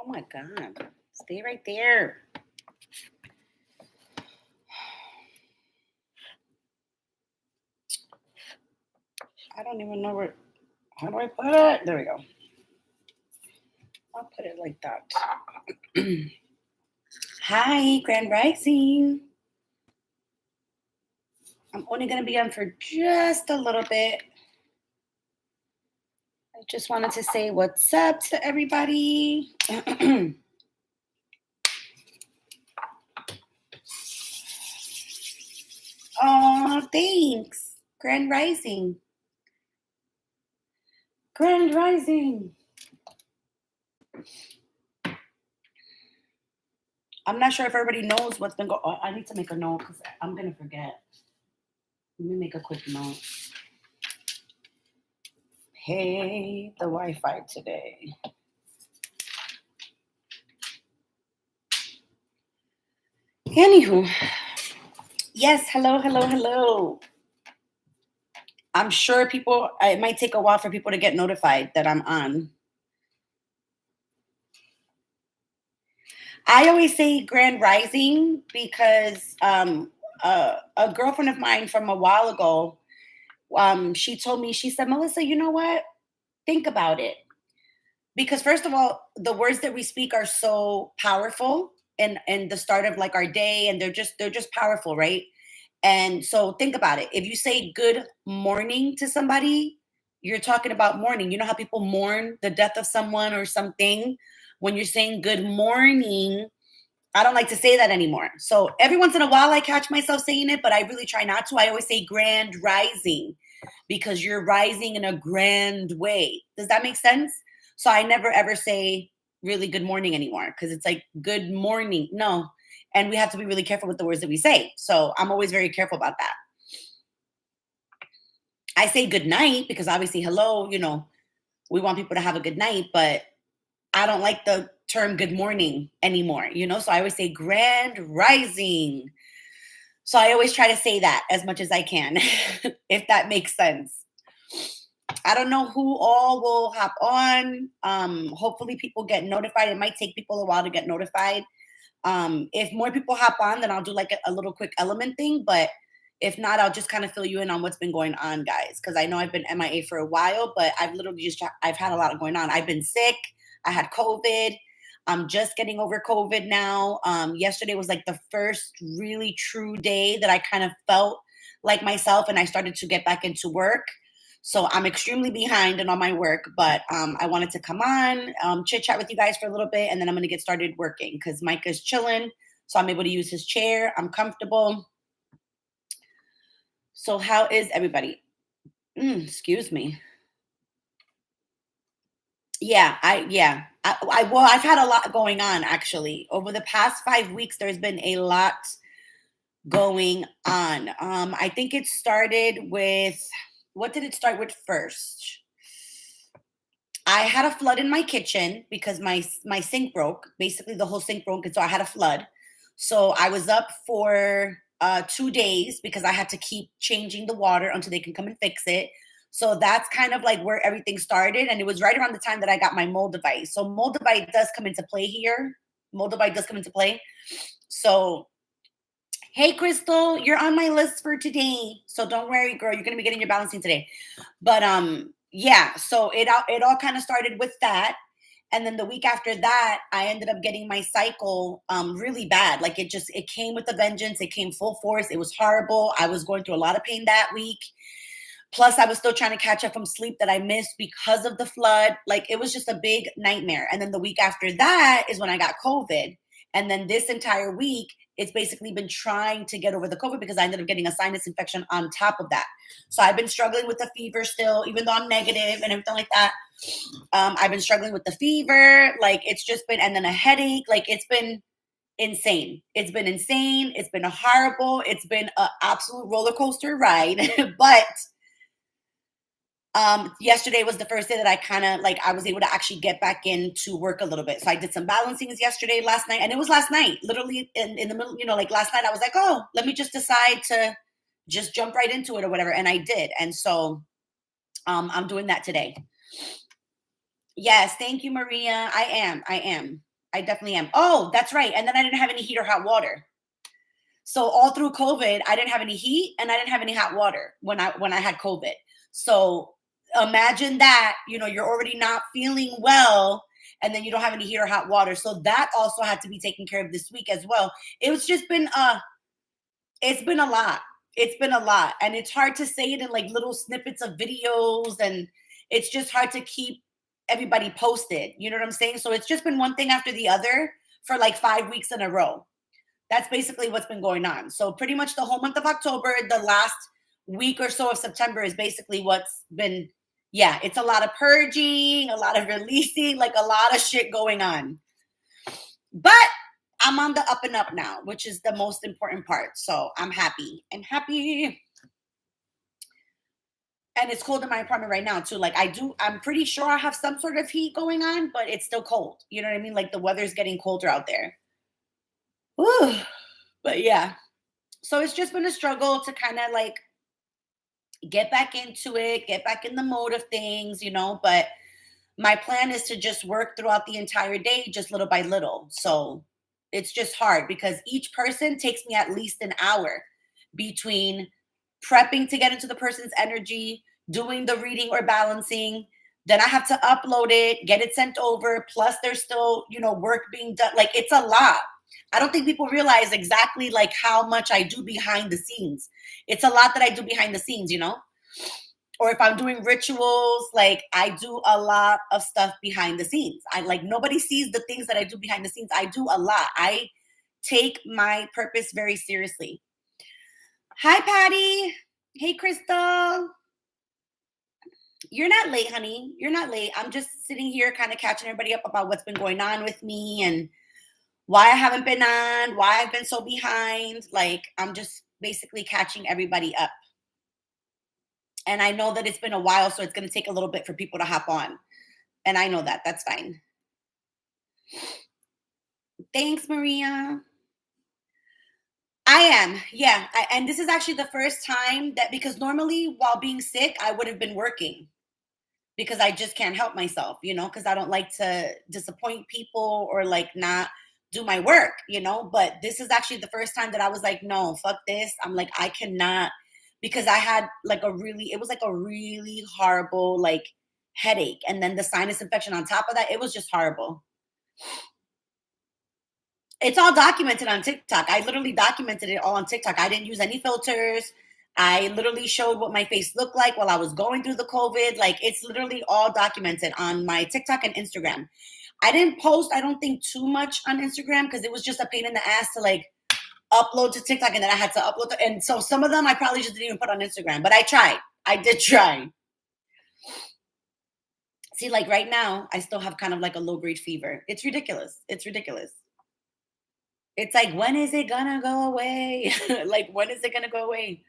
Oh my God. Stay right there. I don't even know where. How do I put it? There we go. I'll put it like that. Hi, Grand Rising. I'm only going to be on for just a little bit. I just wanted to say what's up to everybody. Oh, thanks. Grand Rising. Grand Rising. I'm not sure if everybody knows what's been going on. I need to make a note because I'm going to forget. Let me make a quick note. Hey, the Wi-Fi today. Anywho, yes, hello. I'm sure it might take a while for people to get notified that I'm on. I always say Grand Rising because a girlfriend of mine from a while ago, she told me, she said, Melissa, you know what? Think about it. Because first of all, the words that we speak are so powerful in the start of like our day, and they're just powerful, right? And so think about it. If you say good morning to somebody, you're talking about mourning. You know how people mourn the death of someone or something? When you're saying good morning, I don't like to say that anymore. So every once in a while, I catch myself saying it, but I really try not to. I always say grand rising because you're rising in a grand way. Does that make sense? So I never ever say really good morning anymore because it's like good morning. No. And we have to be really careful with the words that we say. So I'm always very careful about that. I say good night because obviously, hello, we want people to have a good night, but I don't like the term good morning anymore. So I always say grand rising. So I always try to say that as much as I can, if that makes sense. I don't know who all will hop on. Hopefully people get notified. It might take people a while to get notified. If more people hop on, then I'll do like a little quick element thing. But if not, I'll just kind of fill you in on what's been going on, guys. Because I know I've been MIA for a while, but I've had a lot going on. I've been sick. I had COVID. I'm just getting over COVID now. Yesterday was like the first really true day that I kind of felt like myself, and I started to get back into work. So I'm extremely behind in all my work, but I wanted to come on, chit chat with you guys for a little bit, and then I'm going to get started working because Mike is chilling. So I'm able to use his chair. I'm comfortable. So how is everybody? Excuse me. Well, I've had a lot going on actually. Over the past 5 weeks, there's been a lot going on. I think it started with, what did it start with first? I had a flood in my kitchen because my sink broke. Basically, the whole sink broke, and so I had a flood. So I was up for 2 days because I had to keep changing the water until they can come and fix it. So that's kind of like where everything started, and it was right around the time that I got my Moldavite. So Moldavite does come into play here. Moldavite does come into play. So hey, Crystal, you're on my list for today. So don't worry, girl. You're gonna be getting your balancing today. But yeah, so it all kind of started with that. And then the week after that, I ended up getting my cycle really bad. Like it came with a vengeance. It came full force. It was horrible. I was going through a lot of pain that week. Plus, I was still trying to catch up from sleep that I missed because of the flood. Like it was just a big nightmare. And then the week after that is when I got COVID. And then this entire week, it's basically been trying to get over the COVID because I ended up getting a sinus infection on top of that. So I've been struggling with the fever still, even though I'm negative and everything like that. I've been struggling with the fever. Like it's just been, and then a headache. Like it's been insane. It's been insane. It's been horrible. It's been an absolute roller coaster ride. But yesterday was the first day that I kind of like I was able to actually get back into work a little bit. So I did some balancings yesterday, last night, and it was last night, literally in the middle, like last night I was like, oh, let me just decide to just jump right into it or whatever. And I did. And so I'm doing that today. Yes, thank you, Maria. I am. I definitely am. Oh, that's right. And then I didn't have any heat or hot water. So all through COVID, I didn't have any heat and I didn't have any hot water when I had COVID. So imagine that, you're already not feeling well and then you don't have any heat or hot water. So that also had to be taken care of this week as well. It was just been it's been a lot. It's been a lot. And it's hard to say it in like little snippets of videos, and it's just hard to keep everybody posted. You know what I'm saying? So it's just been one thing after the other for like 5 weeks in a row. That's basically what's been going on. So pretty much the whole month of October, the last week or so of September is basically what's been, yeah, it's a lot of purging, a lot of releasing, like a lot of shit going on. But I'm on the up and up now, which is the most important part. So I'm happy. I'm happy. And it's cold in my apartment right now too. Like I'm pretty sure I have some sort of heat going on, but it's still cold. You know what I mean? Like the weather's getting colder out there. Whew. But yeah. So it's just been a struggle to kind of like get back into it, get back in the mode of things. But my plan is to just work throughout the entire day, just little by little. So it's just hard because each person takes me at least an hour between prepping to get into the person's energy, doing the reading or balancing. Then I have to upload it, get it sent over. Plus, there's still, work being done. Like it's a lot. I don't think people realize exactly like how much I do behind the scenes. It's a lot that I do behind the scenes. Or if I'm doing rituals, like I do a lot of stuff behind the scenes. I like nobody sees the things that I do behind the scenes. I do a lot. I take my purpose very seriously. Hi, Patty. Hey, Crystal. You're not late, honey. You're not late. I'm just sitting here kind of catching everybody up about what's been going on with me and why I haven't been on, why I've been so behind. Like, I'm just basically catching everybody up. And I know that it's been a while, so it's going to take a little bit for people to hop on. And I know that. That's fine. Thanks, Maria. I am. Yeah. And this is actually the first time that, because normally while being sick, I would have been working because I just can't help myself, because I don't like to disappoint people or like not do my work. But this is actually the first time that I was like, no, fuck this. I'm like, I cannot, because I had like it was like a really horrible like headache. And then the sinus infection on top of that, it was just horrible. It's all documented on TikTok. I literally documented it all on TikTok. I didn't use any filters. I literally showed what my face looked like while I was going through the COVID. Like it's literally all documented on my TikTok and Instagram. I didn't post, I don't think, too much on Instagram because it was just a pain in the ass to like upload to TikTok and then I had to upload. And so some of them I probably just didn't even put on Instagram, but I tried. I did try. See, like right now, I still have kind of like a low grade fever. It's ridiculous. It's ridiculous. It's like, when is it gonna go away? Like, when is it gonna go away?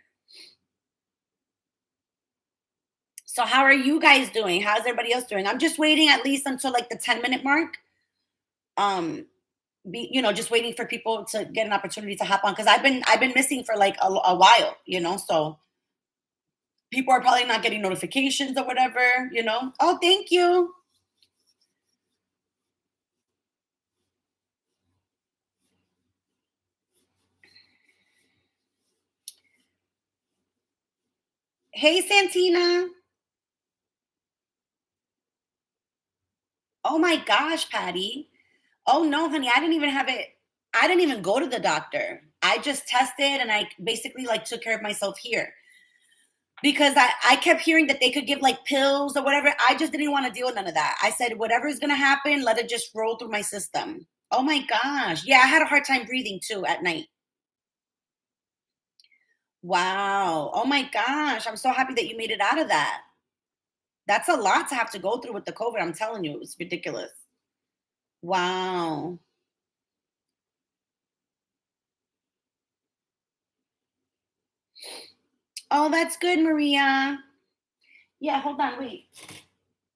So, how are you guys doing? How's everybody else doing? I'm just waiting at least until like the 10-minute mark. Um, just waiting for people to get an opportunity to hop on because I've been missing for like a while. So people are probably not getting notifications or whatever. Oh, thank you. Hey, Santina. Oh my gosh, Patty. Oh no, honey, I didn't even have it. I didn't even go to the doctor. I just tested and I basically like took care of myself here because I kept hearing that they could give like pills or whatever. I just didn't want to deal with none of that. I said, whatever is going to happen, let it just roll through my system. Oh my gosh. Yeah, I had a hard time breathing too at night. Wow. Oh my gosh. I'm so happy that you made it out of that. That's a lot to have to go through with the COVID. I'm telling you, it's ridiculous. Wow. Oh, that's good, Maria. Yeah, hold on, wait.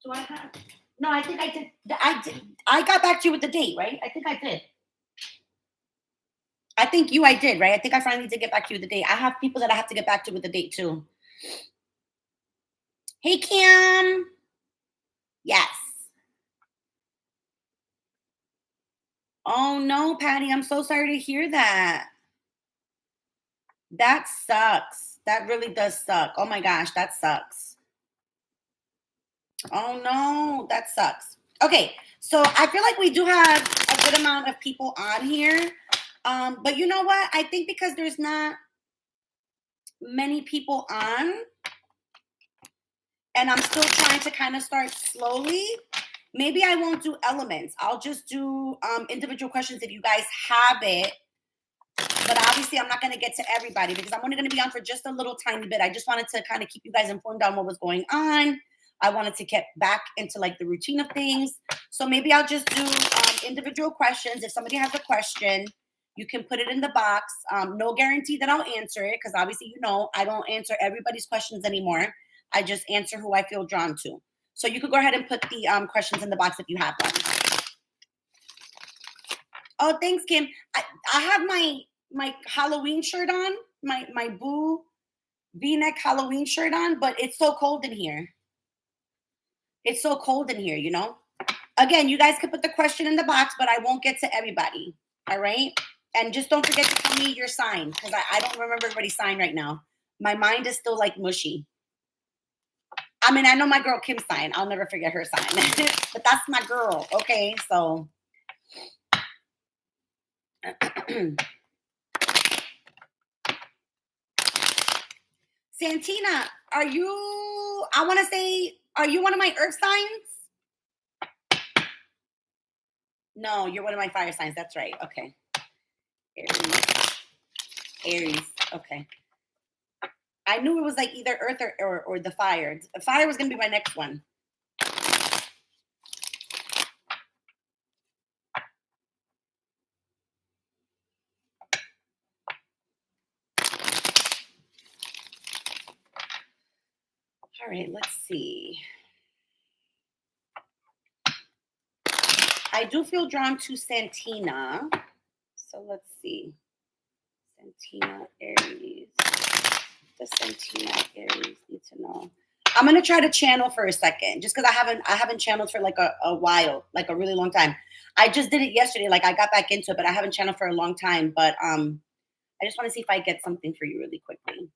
Do I have? No, I think I did. I did. I got back to you with the date, right? I think I did. I think I did, right? I think I finally did get back to you with the date. I have people that I have to get back to with the date too. Hey, Kim. Yes. Oh no, Patty, I'm so sorry to hear that. That sucks. That really does suck. Oh my gosh, that sucks. Oh no, that sucks. Okay, so I feel like we do have a good amount of people on here. But you know what? I think because there's not many people on, and I'm still trying to kind of start slowly, maybe I won't do elements. I'll just do individual questions if you guys have it. But obviously, I'm not going to get to everybody because I'm only going to be on for just a little tiny bit. I just wanted to kind of keep you guys informed on what was going on. I wanted to get back into like the routine of things. So maybe I'll just do individual questions. If somebody has a question, you can put it in the box. No guarantee that I'll answer it because obviously, you know, I don't answer everybody's questions anymore. I just answer who I feel drawn to. So you could go ahead and put the questions in the box if you have them. Oh, thanks, Kim. I have my Halloween shirt on, my Boo V-neck Halloween shirt on, but it's so cold in here. It's so cold in here, you know? Again, you guys can put the question in the box, but I won't get to everybody. All right? And just don't forget to tell me your sign because I don't remember everybody's sign right now. My mind is still like mushy. I mean, I know my girl Kim's sign. I'll never forget her sign. But that's my girl. Okay, so Santina, are you, I want to say, are you one of my earth signs? No, you're one of my fire signs. That's right. Okay. Aries. Aries. Okay. I knew it was like either earth or the fire. The fire was going to be my next one. All right, let's see. I do feel drawn to Santina. So let's see. Santina, Aries. The Santina, Aries need to know. I'm gonna try to channel for a second, just because I haven't channeled for like a while, like a really long time. I just did it yesterday, like I got back into it, but I haven't channeled for a long time. But I just want to see if I get something for you really quickly.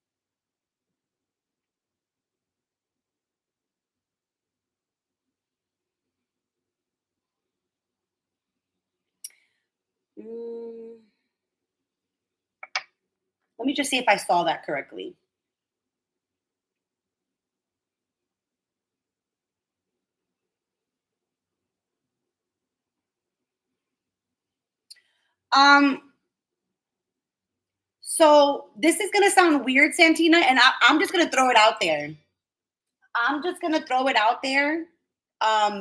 Mm, let me just see if I saw that correctly. Um, so this is gonna sound weird, Santina, and I'm just gonna throw it out there. I'm just gonna throw it out there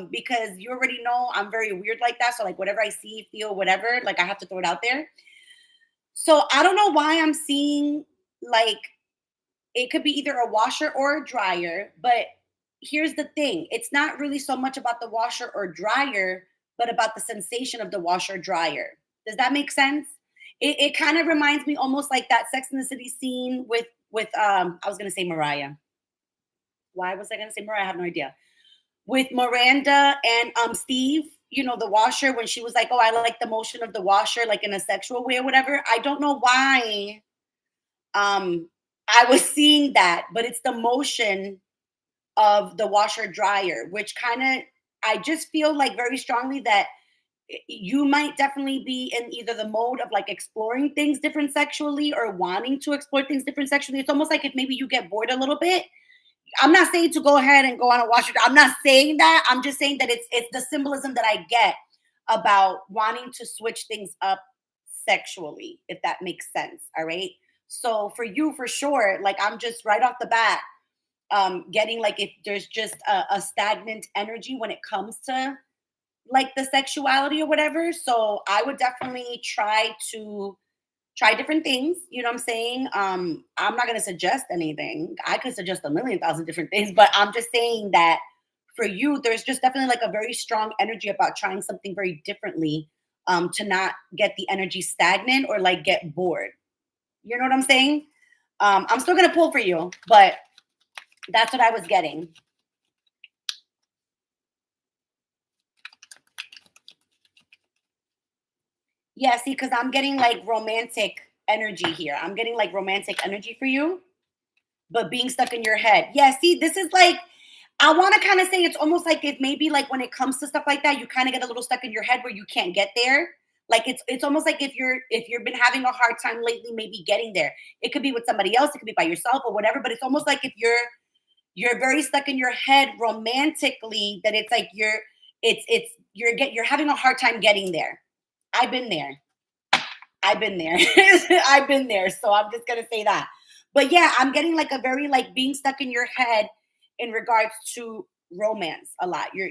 because you already know I'm very weird like that. So like whatever I see, feel, whatever, like I have to throw it out there. So I don't know why I'm seeing like it could be either a washer or a dryer, but here's the thing. It's not really so much about the washer or dryer, but about the sensation of the washer dryer. Does that make sense? It kind of reminds me almost like that Sex in the City scene with I was gonna say Mariah. Why was I gonna say Mariah? I have no idea. With Miranda and Steve, you know, the washer, when she was like, "Oh, I like the motion of the washer, like in a sexual way or whatever." I don't know why I was seeing that, but it's the motion of the washer dryer, which kind of I just feel like very strongly that you might definitely be in either the mode of like exploring things different sexually or wanting to explore things different sexually. It's almost like if maybe you get bored a little bit. I'm not saying to go ahead and go on a washer. I'm not saying that. I'm just saying that it's the symbolism that I get about wanting to switch things up sexually, if that makes sense. All right. So for you, for sure, like I'm just right off the bat, getting like if there's just a stagnant energy when it comes to like the sexuality or whatever. So I would definitely try different things. You know what I'm saying? I'm not gonna suggest anything. I could suggest a million thousand different things, but I'm just saying that for you, there's just definitely like a very strong energy about trying something very differently, to not get the energy stagnant or like get bored. You know what I'm saying? I'm still gonna pull for you, but that's what I was getting. Yeah, see, because I'm getting like romantic energy here. I'm getting like romantic energy for you, but being stuck in your head. Yeah, see, this is like, I want to kind of say it's almost like if maybe like when it comes to stuff like that, you kind of get a little stuck in your head where you can't get there. Like it's almost like if you've been having a hard time lately, maybe getting there. It could be with somebody else, it could be by yourself or whatever, but it's almost like if you're very stuck in your head romantically, that it's like you're having a hard time getting there. I've been there. I've been there. I've been there. So I'm just gonna say that. But yeah, I'm getting like a very like being stuck in your head in regards to romance a lot. You're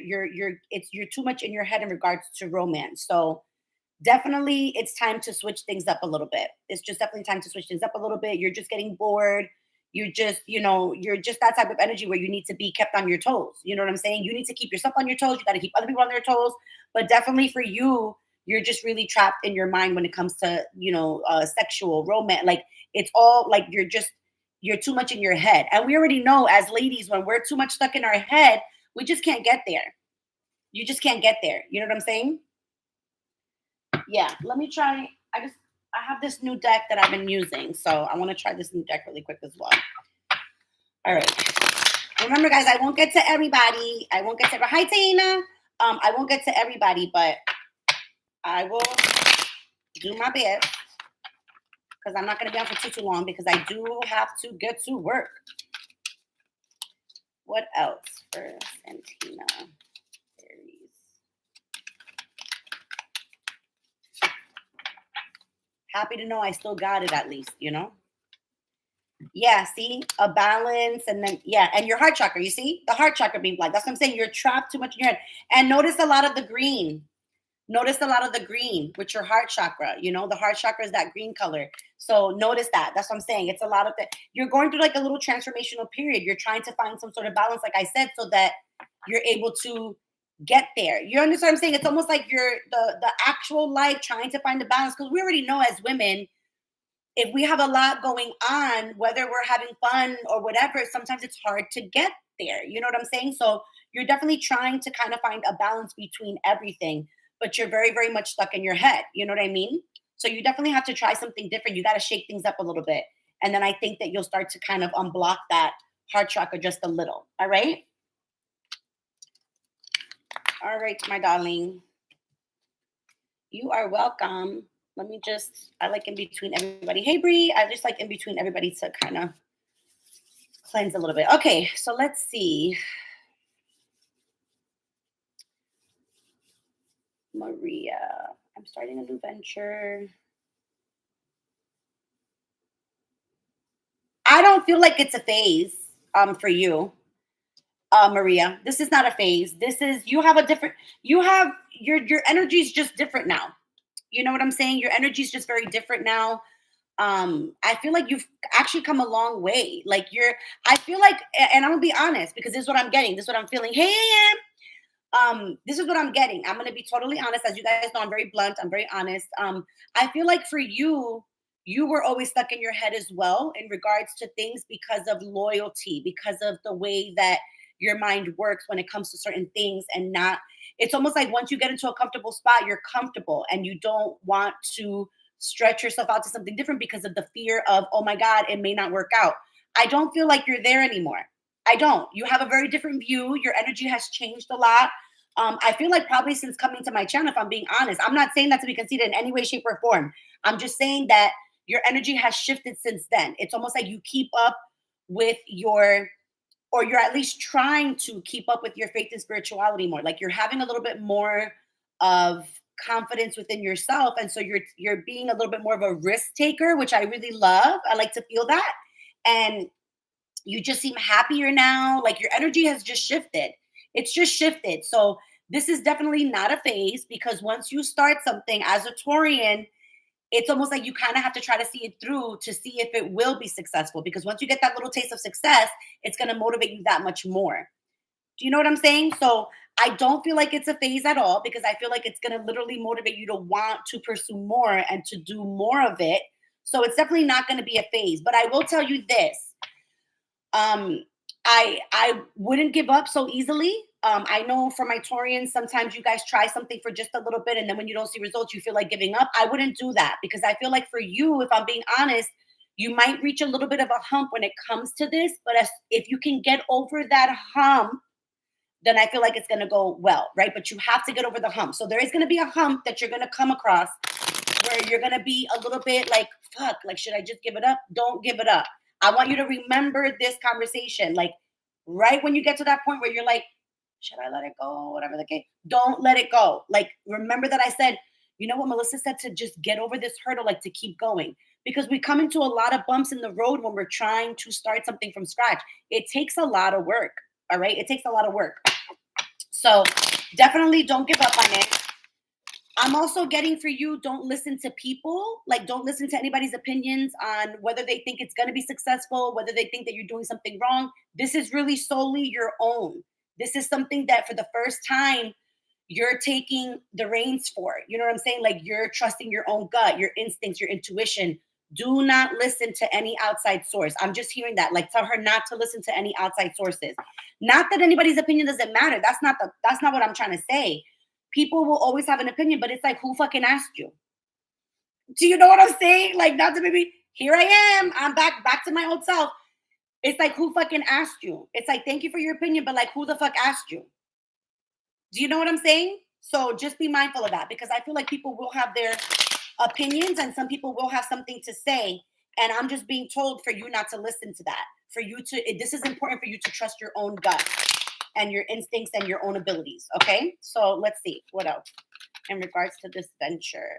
too much in your head in regards to romance. So definitely it's time to switch things up a little bit. It's just definitely time to switch things up a little bit. You're just getting bored. You're just, you're just that type of energy where you need to be kept on your toes. You know what I'm saying? You need to keep yourself on your toes. You got to keep other people on their toes. But definitely for you, you're just really trapped in your mind when it comes to, sexual romance. Like it's all like you're too much in your head. And we already know as ladies, when we're too much stuck in our head, we just can't get there. You just can't get there. You know what I'm saying? Yeah, let me try. I have this new deck that I've been using, so I want to try this new deck really quick as well. All right. Remember, guys, I won't get to everybody. I won't get to hi Tina. I won't get to everybody, but I will do my best because I'm not going to be on for too long because I do have to get to work. What else for Santina? Happy to know I still got it at least. Yeah, see, a balance, and then yeah, and your heart chakra. You see the heart chakra being black. That's what I'm saying. You're trapped too much in your head. And notice a lot of the green. Notice a lot of the green with your heart chakra. The heart chakra is that green color. So notice that. That's what I'm saying. It's a lot of that. You're going through like a little transformational period. You're trying to find some sort of balance, like I said, so that you're able to get there. You understand what I'm saying? It's almost like you're the actual life trying to find the balance because we already know as women if we have a lot going on, whether we're having fun or whatever, sometimes it's hard to get there. You know what I'm saying? So you're definitely trying to kind of find a balance between everything, but you're very, very much stuck in your head. You know what I mean? So you definitely have to try something different. You got to shake things up a little bit. And then I think that you'll start to kind of unblock that heart chakra just a little. All right. All right, my darling. You are welcome. Let me just, I like in between everybody. Hey, Bree, I just like in between everybody to kind of cleanse a little bit. Okay, so let's see. Maria, I'm starting a new venture. I don't feel like it's a phase for you, Maria. This is not a phase. This is, you have a different, you have, your energy is just different now. You know what I'm saying? Your energy is just very different now. I feel like you've actually come a long way. Like I feel like, and I'm gonna be honest because this is what I'm getting. This is what I'm feeling. Hey, this is what I'm getting. I'm gonna be totally honest. As you guys know, I'm very blunt. I'm very honest. I feel like for you, you were always stuck in your head as well in regards to things because of loyalty, because of the way that your mind works when it comes to certain things, and not. It's almost like once you get into a comfortable spot, you're comfortable, and you don't want to stretch yourself out to something different because of the fear of, oh my God, it may not work out. I don't feel like you're there anymore. I don't. You have a very different view. Your energy has changed a lot. I feel like probably since coming to my channel, if I'm being honest, I'm not saying that to be conceited in any way, shape, or form. I'm just saying that your energy has shifted since then. It's almost like you keep up with or you're at least trying to keep up with your faith and spirituality more. Like you're having a little bit more of confidence within yourself. And so you're being a little bit more of a risk taker, which I really love. I like to feel that. And you just seem happier now. Like your energy has just shifted. It's just shifted. So this is definitely not a phase because once you start something as a Taurian, it's almost like you kind of have to try to see it through to see if it will be successful. Because once you get that little taste of success, it's going to motivate you that much more. Do you know what I'm saying? So I don't feel like it's a phase at all because I feel like it's going to literally motivate you to want to pursue more and to do more of it. So it's definitely not going to be a phase. But I will tell you this. um I wouldn't give up so easily. I know for my Taurians, sometimes you guys try something for just a little bit, and then when you don't see results, you feel like giving up. I wouldn't do that because I feel like for you, if I'm being honest, you might reach a little bit of a hump when it comes to this. But if you can get over that hump, then I feel like it's going to go well, right? But you have to get over the hump. So there is going to be a hump that you're going to come across where you're going to be a little bit like, fuck, like, should I just give it up? Don't give it up. I want you to remember this conversation. Like, right when you get to that point where you're like, should I let it go? Whatever the case, don't let it go. Like, remember that I said, you know what Melissa said, to just get over this hurdle, like to keep going. Because we come into a lot of bumps in the road when we're trying to start something from scratch. It takes a lot of work. All right. It takes a lot of work. So definitely don't give up on it. I'm also getting for you, don't listen to people. Like, don't listen to anybody's opinions on whether they think it's going to be successful, whether they think that you're doing something wrong. This is really solely your own. This is something that for the first time, you're taking the reins for. You know what I'm saying? Like, you're trusting your own gut, your instincts, your intuition. Do not listen to any outside source. I'm just hearing that. Like, tell her not to listen to any outside sources. Not that anybody's opinion doesn't matter. That's not what I'm trying to say. People will always have an opinion, but it's like, who fucking asked you? Do you know what I'm saying? Like, not to maybe, here I am. I'm back to my old self. It's like, who fucking asked you? It's like, thank you for your opinion, but like, who the fuck asked you? Do you know what I'm saying? So just be mindful of that, because I feel like people will have their opinions and some people will have something to say. And I'm just being told for you not to listen to that. For you to, this is important for you to trust your own gut and your instincts and your own abilities. Okay. So let's see what else in regards to this venture.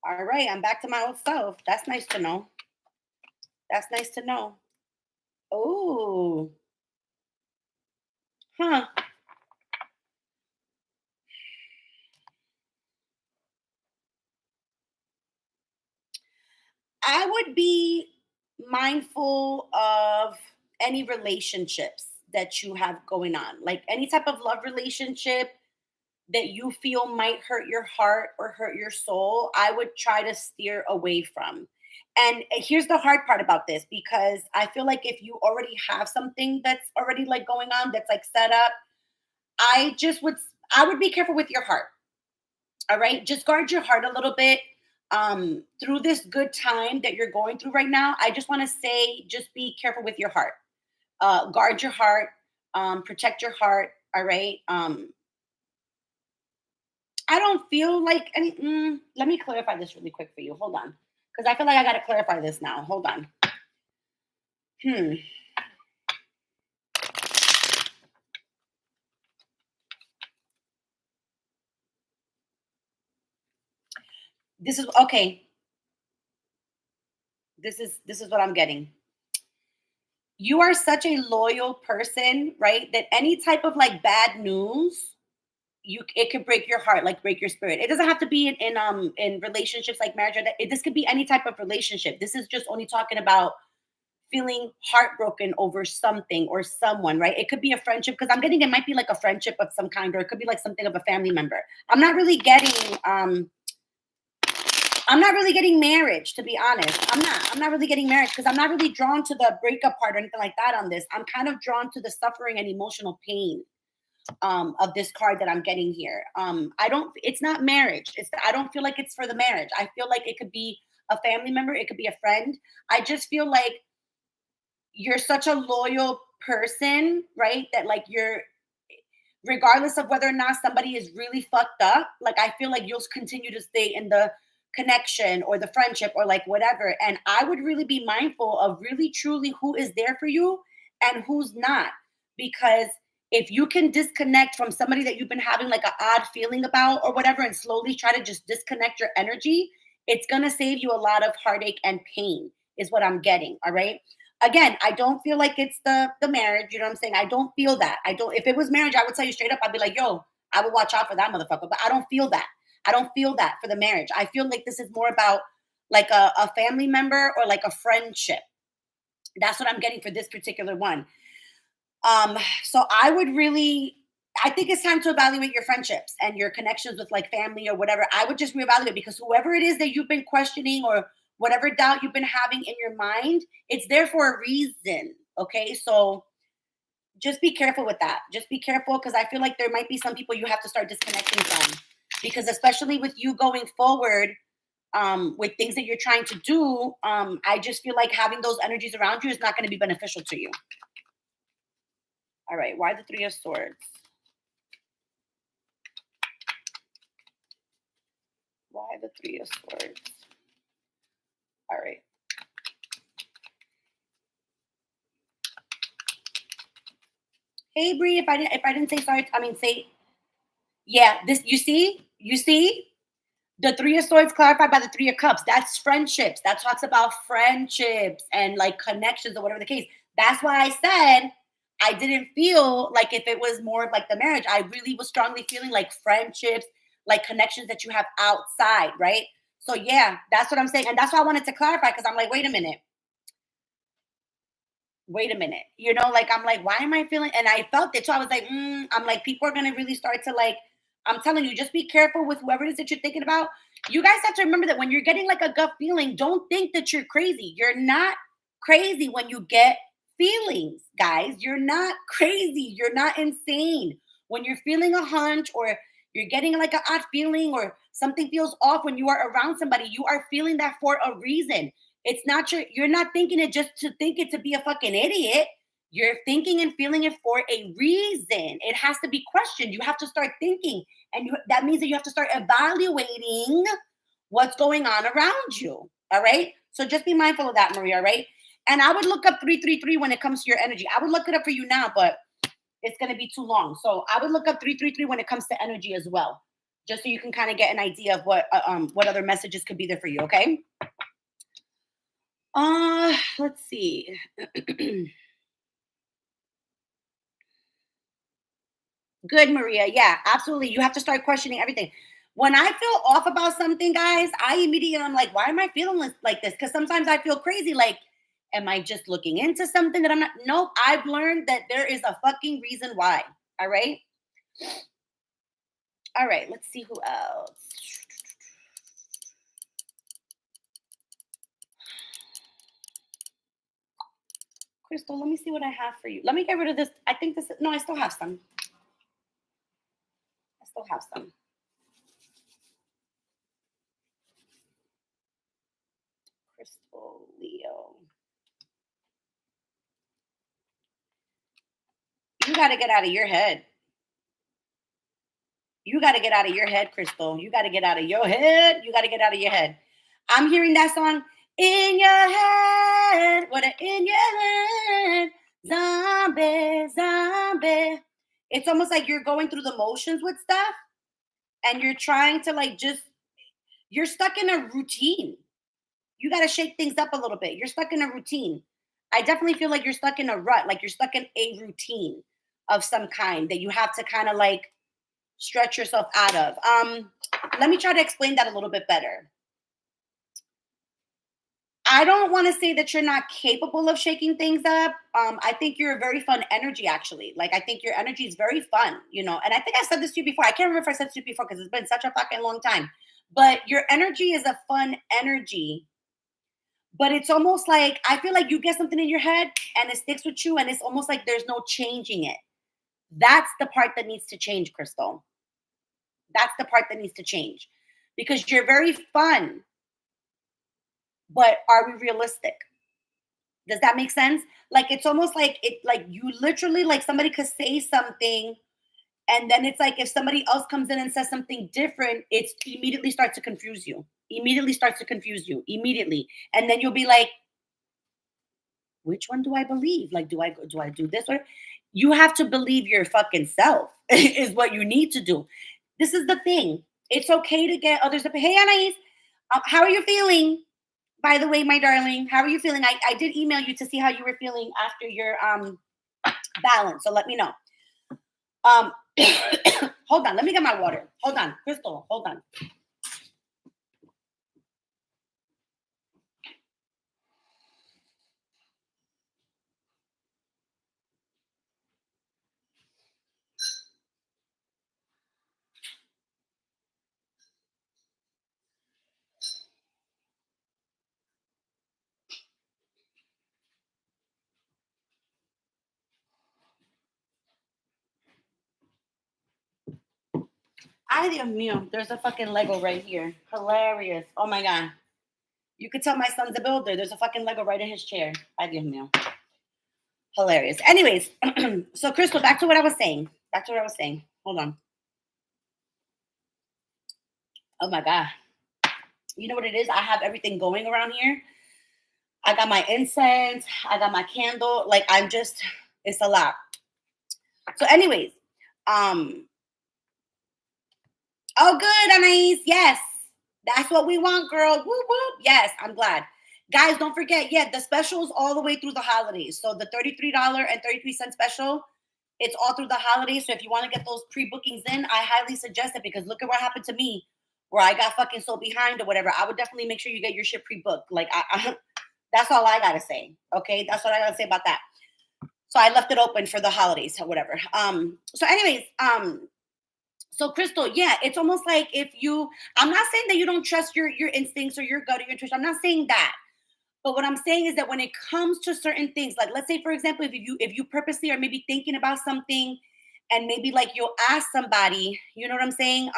All right. I'm back to my old self. That's nice to know. That's nice to know. Oh, huh. I would be mindful of any relationships that you have going on, like any type of love relationship that you feel might hurt your heart or hurt your soul. I would try to steer away from. And here's the hard part about this, because I feel like if you already have something that's already like going on, that's like set up, I just would, I would be careful with your heart. All right. Just guard your heart a little bit through this good time that you're going through right now. I just want to say, just be careful with your heart. Guard your heart, protect your heart. All right. I don't feel like any. Let me clarify this really quick for you. Hold on. Because I feel like I got to clarify this now. Hold on. Hmm. This is okay. This is what I'm getting. You are such a loyal person, right? That any type of like bad news, you it could break your heart, like break your spirit. It doesn't have to be in relationships like marriage. Or this could be any type of relationship. This is just only talking about feeling heartbroken over something or someone, right? It could be a friendship, because I'm getting, it might be like a friendship of some kind, or it could be like something of a family member. I'm not really getting I'm not really getting marriage, to be honest. I'm not really getting marriage, because I'm not really drawn to the breakup part or anything like that on this. I'm kind of drawn to the suffering and emotional pain of this card that I'm getting here. I don't, it's not marriage. I don't feel like it's for the marriage. I feel like it could be a family member, it could be a friend. I just feel like you're such a loyal person, right? That like you're, regardless of whether or not somebody is really fucked up, like I feel like you'll continue to stay in the connection or the friendship or like whatever. And I would really be mindful of really truly who is there for you and who's not. Because if you can disconnect from somebody that you've been having like an odd feeling about or whatever, and slowly try to just disconnect your energy, it's going to save you a lot of heartache and pain, is what I'm getting. All right. Again, I don't feel like it's the marriage. You know what I'm saying? I don't feel that. I don't. If it was marriage, I would tell you straight up. I'd be like, yo, I would watch out for that motherfucker. But I don't feel that. I don't feel that for the marriage. I feel like this is more about like a family member or like a friendship. That's what I'm getting for this particular one. So I would really, I think it's time to evaluate your friendships and your connections with like family or whatever. I would just reevaluate, because whoever it is that you've been questioning or whatever doubt you've been having in your mind, it's there for a reason. Okay. So just be careful with that. Just be careful because I feel like there might be some people you have to start disconnecting from. Because especially with you going forward, with things that you're trying to do, I just feel like having those energies around you is not going to be beneficial to you. All right, why the Three of Swords? Why the Three of Swords? All right. Hey Bree, if I didn't say sorry, I mean say yeah. This you see the Three of Swords clarified by the Three of Cups. That's friendships. That talks about friendships and like connections or whatever the case. That's why I said I didn't feel like if it was more of like the marriage, I really was strongly feeling like friendships, like connections that you have outside, right? So yeah, that's what I'm saying. And that's why I wanted to clarify because I'm like, wait a minute. Like I'm like, why am I feeling? And I felt it. So I was like, I'm like, people are gonna really start to like, I'm telling you, just be careful with whoever it is that you're thinking about. You guys have to remember that when you're getting like a gut feeling, don't think that you're crazy. You're not crazy when you get feelings, guys. You're not crazy. You're not insane. When you're feeling a hunch or you're getting like an odd feeling or something feels off when you are around somebody, you are feeling that for a reason. It's not you're not thinking it just to think it to be a fucking idiot. You're thinking and feeling it for a reason. It has to be questioned. You have to start thinking. And that means that you have to start evaluating what's going on around you. All right. So just be mindful of that, Maria. All right. And I would look up 333 when it comes to your energy. I would look it up for you now, but it's going to be too long. So I would look up 333 when it comes to energy as well, just so you can kind of get an idea of what other messages could be there for you. Okay. Let's see. Good, Maria. Yeah, absolutely. You have to start questioning everything. When I feel off about something, guys, I immediately I'm like, why am I feeling like this? Because sometimes I feel crazy. Like, am I just looking into something that I'm not? Nope. I've learned that there is a fucking reason why. All right. All right. Let's see who else. Crystal, let me see what I have for you. Let me get rid of this. I think this. No, I still have some. I still have some. Crystal, Leo. You got to get out of your head. You got to get out of your head, Crystal. You got to get out of your head. You got to get out of your head. I'm hearing that song in your head. What a in your head. Zombie, zombie. It's almost like you're going through the motions with stuff and you're trying to like just, you're stuck in a routine. You got to shake things up a little bit. You're stuck in a routine. I definitely feel like you're stuck in a rut, like you're stuck in a routine of some kind that you have to kind of like stretch yourself out of. Let me try to explain that a little bit better. I don't want to say that you're not capable of shaking things up. I think you're a very fun energy, actually. Like, I think your energy is very fun, And I think I said this to you before. I can't remember if I said this to you before because it's been such a fucking long time. But your energy is a fun energy. But it's almost like I feel like you get something in your head and it sticks with you, and it's almost like there's no changing it. That's the part that needs to change, Crystal. That's the part that needs to change because you're very fun, but are we realistic? Does that make sense? Like it's almost like it like you literally like somebody could say something and then it's like if somebody else comes in and says something different, it's immediately starts to confuse you. Immediately starts to confuse you. Immediately. And then you'll be like, which one do I believe? Like, do I do this or you have to believe your fucking self is what you need to do. This is the thing. It's okay to get others to hey Anais, how are you feeling? By the way, my darling, how are you feeling? I did email you to see how you were feeling after your balance. So let me know. Um hold on, let me get my water. Hold on, Crystal, hold on. Ay, Dios mío. There's a fucking Lego right here. Hilarious. Oh my God. You could tell my son's a builder. There's a fucking Lego right in his chair. Ay, Dios mío. Hilarious. Anyways, so Crystal, back to what I was saying. Hold on. Oh my God. You know what it is? I have everything going around here. I got my incense. I got my candle. Like it's a lot. So, anyways, um, oh, good, Anais. Yes, that's what we want, girl. Whoop whoop. Yes, I'm glad. Guys, don't forget, yeah, the specials all the way through the holidays. So the $33.33 special, it's all through the holidays. So if you want to get those pre-bookings in, I highly suggest it because look at what happened to me where I got fucking so behind or whatever. I would definitely make sure you get your shit pre-booked. Like that's all I gotta say. Okay, that's what I gotta say about that. So I left it open for the holidays or whatever. So anyways, so Crystal, yeah, it's almost like I'm not saying that you don't trust your instincts or your gut or your intuition. I'm not saying that. But what I'm saying is that when it comes to certain things, like let's say for example, if you purposely are maybe thinking about something and maybe like you'll ask somebody, you know what I'm saying?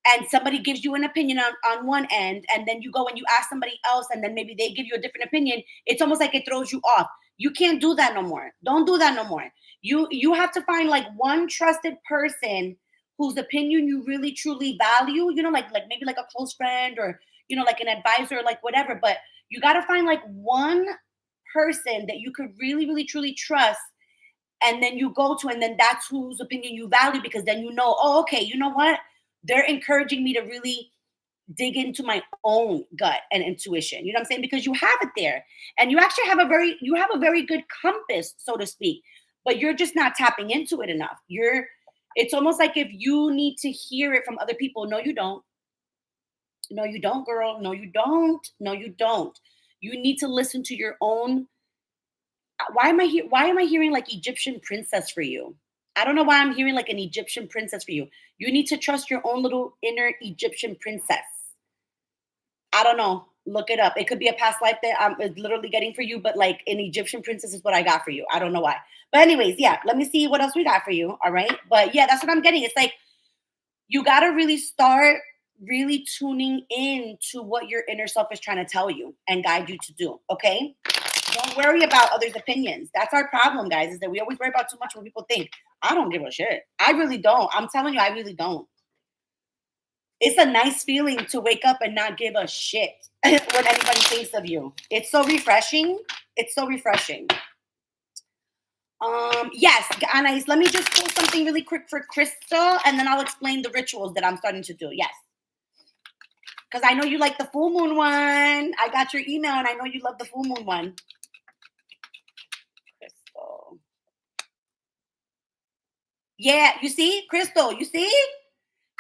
And somebody gives you an opinion on one end, and then you go and you ask somebody else, and then maybe they give you a different opinion. It's almost like it throws you off. You can't do that no more. Don't do that no more. You have to find like one trusted person whose opinion you really truly value, you know, like maybe like a close friend or like an advisor, like whatever. But you got to find like one person that you could really, really, truly trust, and then you go to, and then that's whose opinion you value, because then oh, okay, you know what? They're encouraging me to really dig into my own gut and intuition. You know what I'm saying? Because you have it there. And you actually have a very good compass, so to speak, but you're just not tapping into it enough. It's almost like if you need to hear it from other people. No, you don't. No, you don't, girl. No, you don't. No, you don't. You need to listen to your own. Why am I hearing like Egyptian princess for you? I don't know why I'm hearing like an Egyptian princess for you. You need to trust your own little inner Egyptian princess. I don't know. Look it up. It could be a past life that I'm literally getting for you, but like an Egyptian princess is what I got for you. I don't know why. But anyways, yeah, let me see what else we got for you. All right. But yeah, that's what I'm getting. It's like you got to really start really tuning in to what your inner self is trying to tell you and guide you to do. Okay. Don't worry about others' opinions. That's our problem, guys, is that we always worry about too much what people think. I don't give a shit. I really don't. I'm telling you, I really don't. It's a nice feeling to wake up and not give a shit what anybody thinks of you. It's so refreshing. It's so refreshing. Yes, Anais, let me just pull something really quick for Crystal, and then I'll explain the rituals that I'm starting to do. Yes. Because I know you like the full moon one. I got your email, and I know you love the full moon one. Crystal. Yeah, you see? Crystal, you see?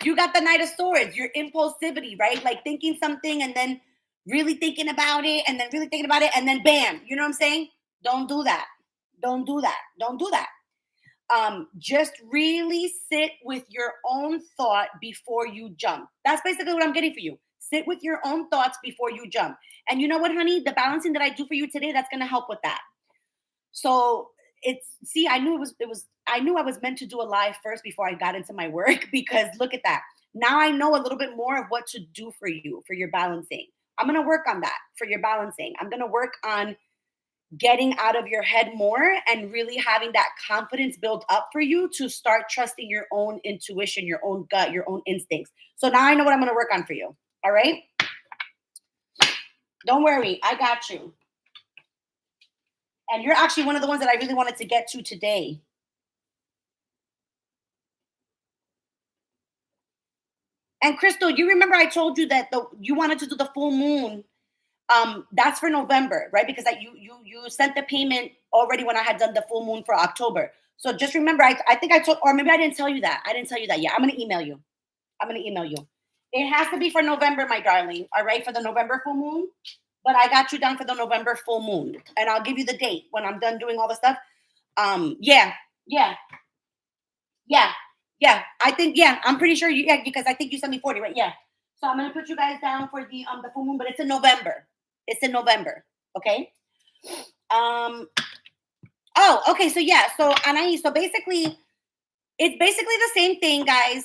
You got the Knight of Swords, your impulsivity, right? Like thinking something and then really thinking about it and then really thinking about it and then bam, you know what I'm saying? Don't do that. Don't do that. Don't do that. Just really sit with your own thought before you jump. That's basically what I'm getting for you. Sit with your own thoughts before you jump. And you know what, honey? The balancing that I do for you today, that's going to help with that. So I knew I knew I was meant to do a live first before I got into my work, because look at that. Now I know a little bit more of what to do for you, for your balancing. I'm going to work on that for your balancing. I'm going to work on getting out of your head more and really having that confidence built up for you to start trusting your own intuition, your own gut, your own instincts. So now I know what I'm going to work on for you. All right. Don't worry. I got you. And you're actually one of the ones that I really wanted to get to today. And Crystal, you remember I told you that you wanted to do the full moon. That's for November, right? Because you sent the payment already when I had done the full moon for October. So just remember, I think I told, or maybe I didn't tell you that. I didn't tell you that. Yeah, I'm gonna email you. It has to be for November, my darling. All right, for the November full moon. But I got you down for the November full moon, and I'll give you the date when I'm done doing all the stuff. Yeah. I think I'm pretty sure because I think you sent me 40, right? Yeah. So I'm gonna put you guys down for the full moon, but it's in November. It's in November. Okay. Oh, okay. So yeah. So Anais, so basically, It's basically the same thing, guys.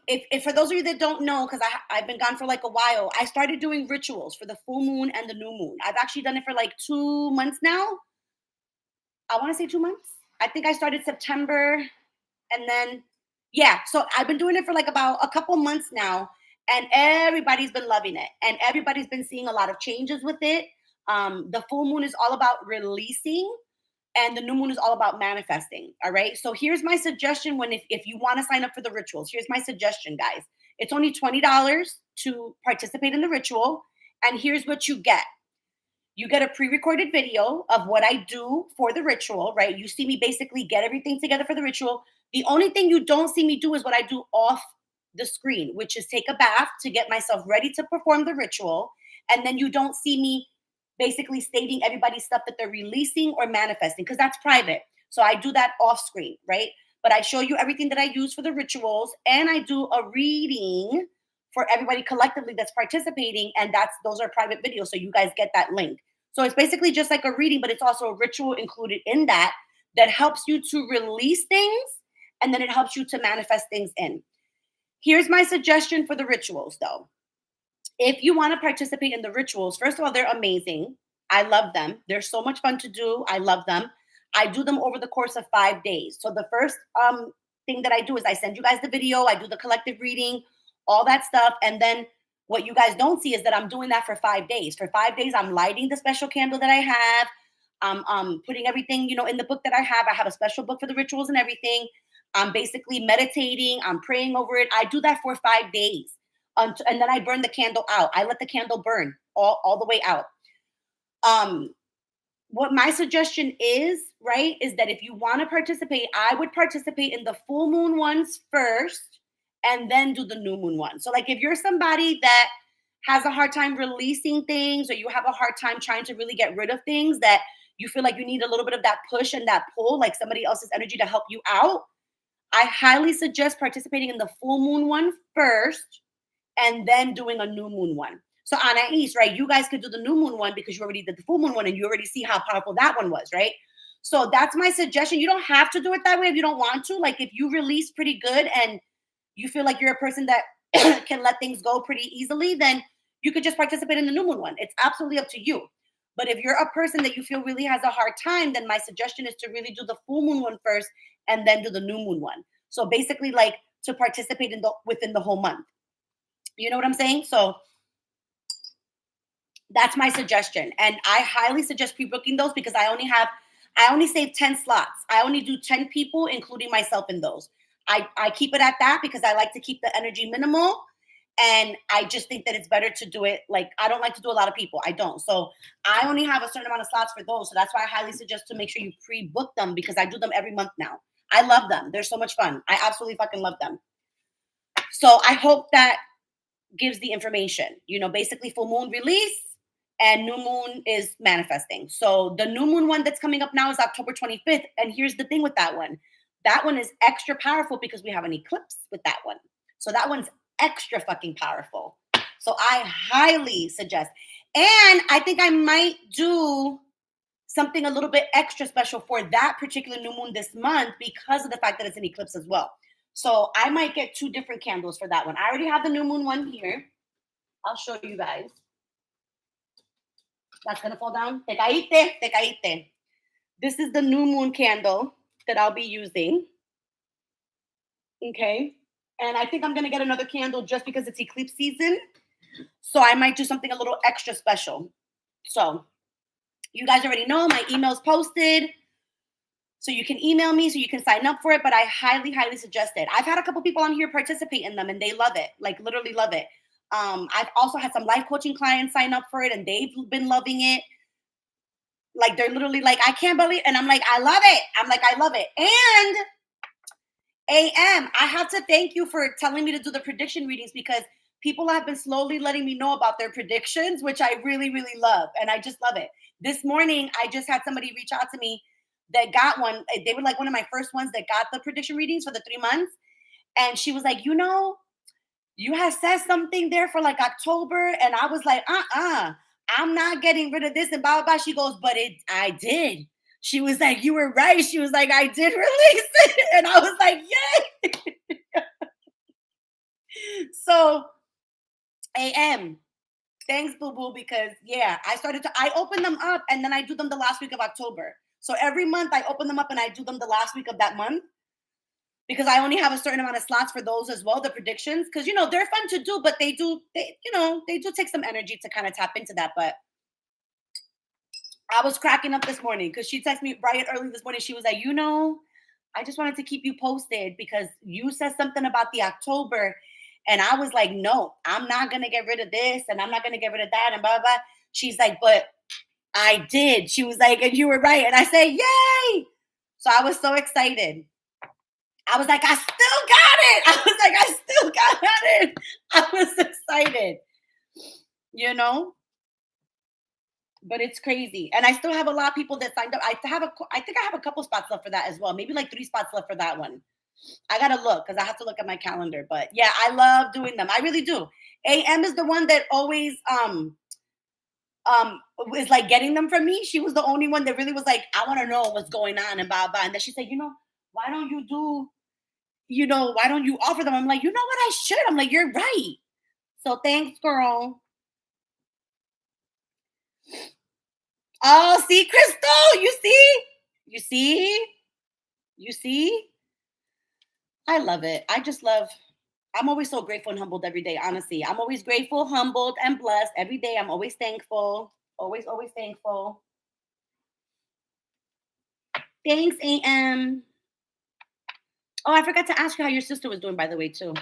If for those of you that don't know, because I've been gone for like a while, I started doing rituals for the full moon and the new moon. I've actually done it for like 2 months now. I want to say 2 months. I think I started September, and then yeah, so I've been doing it for like about a couple months now, and everybody's been loving it, and everybody's been seeing a lot of changes with it. The full moon is all about releasing, and the new moon is all about manifesting. All right. So here's my suggestion when if you want to sign up for the rituals, here's my suggestion, guys. It's only $20 to participate in the ritual. And here's what you get. You get a pre-recorded video of what I do for the ritual, right? You see me basically get everything together for the ritual. The only thing you don't see me do is what I do off the screen, which is take a bath to get myself ready to perform the ritual. And then you don't see me basically stating everybody's stuff that they're releasing or manifesting because that's private. So I do that off screen, right? But I show you everything that I use for the rituals, and I do a reading for everybody collectively that's participating, and that's those are private videos, so you guys get that link. So it's basically just like a reading, but it's also a ritual included in that that helps you to release things, and then it helps you to manifest things in. Here's my suggestion for the rituals, though. If you want to participate in the rituals, first of all, they're amazing. I love them. They're so much fun to do. I love them. I do them over the course of 5 days. So the first thing that I do is I send you guys the video, I do the collective reading, all that stuff. And then what you guys don't see is that I'm doing that for 5 days. For 5 days, I'm lighting the special candle that I have. I'm putting everything, in the book that I have. I have a special book for the rituals and everything. I'm basically meditating. I'm praying over it. I do that for 5 days. And then I burn the candle out. I let the candle burn all the way out. Um, what my suggestion is, right, is that if you want to participate, I would participate in the full moon ones first and then do the new moon one. So, like, if you're somebody that has a hard time releasing things, or you have a hard time trying to really get rid of things that you feel like you need a little bit of that push and that pull, like somebody else's energy to help you out, I highly suggest participating in the full moon one first and then doing a new moon one. So Anais, right? You guys could do the new moon one because you already did the full moon one and you already see how powerful that one was, right? So that's my suggestion. You don't have to do it that way if you don't want to. Like if you release pretty good and you feel like you're a person that can let things go pretty easily, then you could just participate in the new moon one. It's absolutely up to you. But if you're a person that you feel really has a hard time, then my suggestion is to really do the full moon one first and then do the new moon one. So basically, like to participate in the within the whole month. You know what I'm saying? So that's my suggestion. And I highly suggest pre-booking those because I only save 10 slots. I only do 10 people, including myself in those. I keep it at that because I like to keep the energy minimal. And I just think that it's better to do it. Like, I don't like to do a lot of people. I don't. So I only have a certain amount of slots for those. So that's why I highly suggest to make sure you pre-book them because I do them every month now. I love them. They're so much fun. I absolutely fucking love them. So I hope that gives the information. Basically full moon release and new moon is manifesting. So the new moon one that's coming up now is October 25th. And here's the thing with that one. That one is extra powerful because we have an eclipse with that one. So that one's extra fucking powerful. So I highly suggest. And I think I might do something a little bit extra special for that particular new moon this month because of the fact that it's an eclipse as well. So I might get 2 different candles for that one. I already have the new moon one here. I'll show you guys. That's going to fall down. Te caíste, te caíste. This is the new moon candle that I'll be using. Okay. And I think I'm going to get another candle just because it's eclipse season. So I might do something a little extra special. So you guys already know my email's posted. So you can email me so you can sign up for it. But I highly, highly suggest it. I've had a couple people on here participate in them and they love it. Like literally love it. I've also had some life coaching clients sign up for it and they've been loving it. Like they're literally like, I can't believe, and I'm like, I love it. I'm like, I love it. And I have to thank you for telling me to do the prediction readings because people have been slowly letting me know about their predictions, which I really, really love. And I just love it. This morning, I just had somebody reach out to me that got one. They were like one of my first ones that got the prediction readings for the 3 months. And she was like, you had said something there for like October. And I was like, I'm not getting rid of this and blah, blah, blah. She goes, but I did. She was like, "You were right." She was like, "I did release it." And I was like, "Yay." So, AM, thanks, Boo Boo, because yeah, I open them up and then I do them the last week of October. So every month I open them up and I do them the last week of that month because I only have a certain amount of slots for those as well, the predictions. Because they're fun to do, but they do take some energy to kind of tap into that. But I was cracking up this morning because she texted me right early this morning. She was like, I just wanted to keep you posted because you said something about the October. And I was like, no, I'm not going to get rid of this and I'm not going to get rid of that and blah, blah, blah. She's like, but I did. She was like, and you were right. And I said, yay. So I was so excited. I was like, I still got it. I was like, I still got it. I was excited, you know? But it's crazy. And I still have a lot of people that signed up. I think I have a couple spots left for that as well. Maybe like 3 spots left for that one. I gotta look because I have to look at my calendar. But yeah, I love doing them. I really do. AM is the one that always um is like getting them from me. She was the only one that really was like, I want to know what's going on and blah blah. And then she said, why don't you do, why don't you offer them? I'm like, you know what, I should. I'm like, you're right. So thanks, girl. Oh, see, Crystal, you see? You see? You see? I love it. I'm always so grateful and humbled every day, honestly. I'm always grateful, humbled, and blessed every day. I'm always thankful. Always, always thankful. Thanks, AM. Oh, I forgot to ask you how your sister was doing, by the way, too.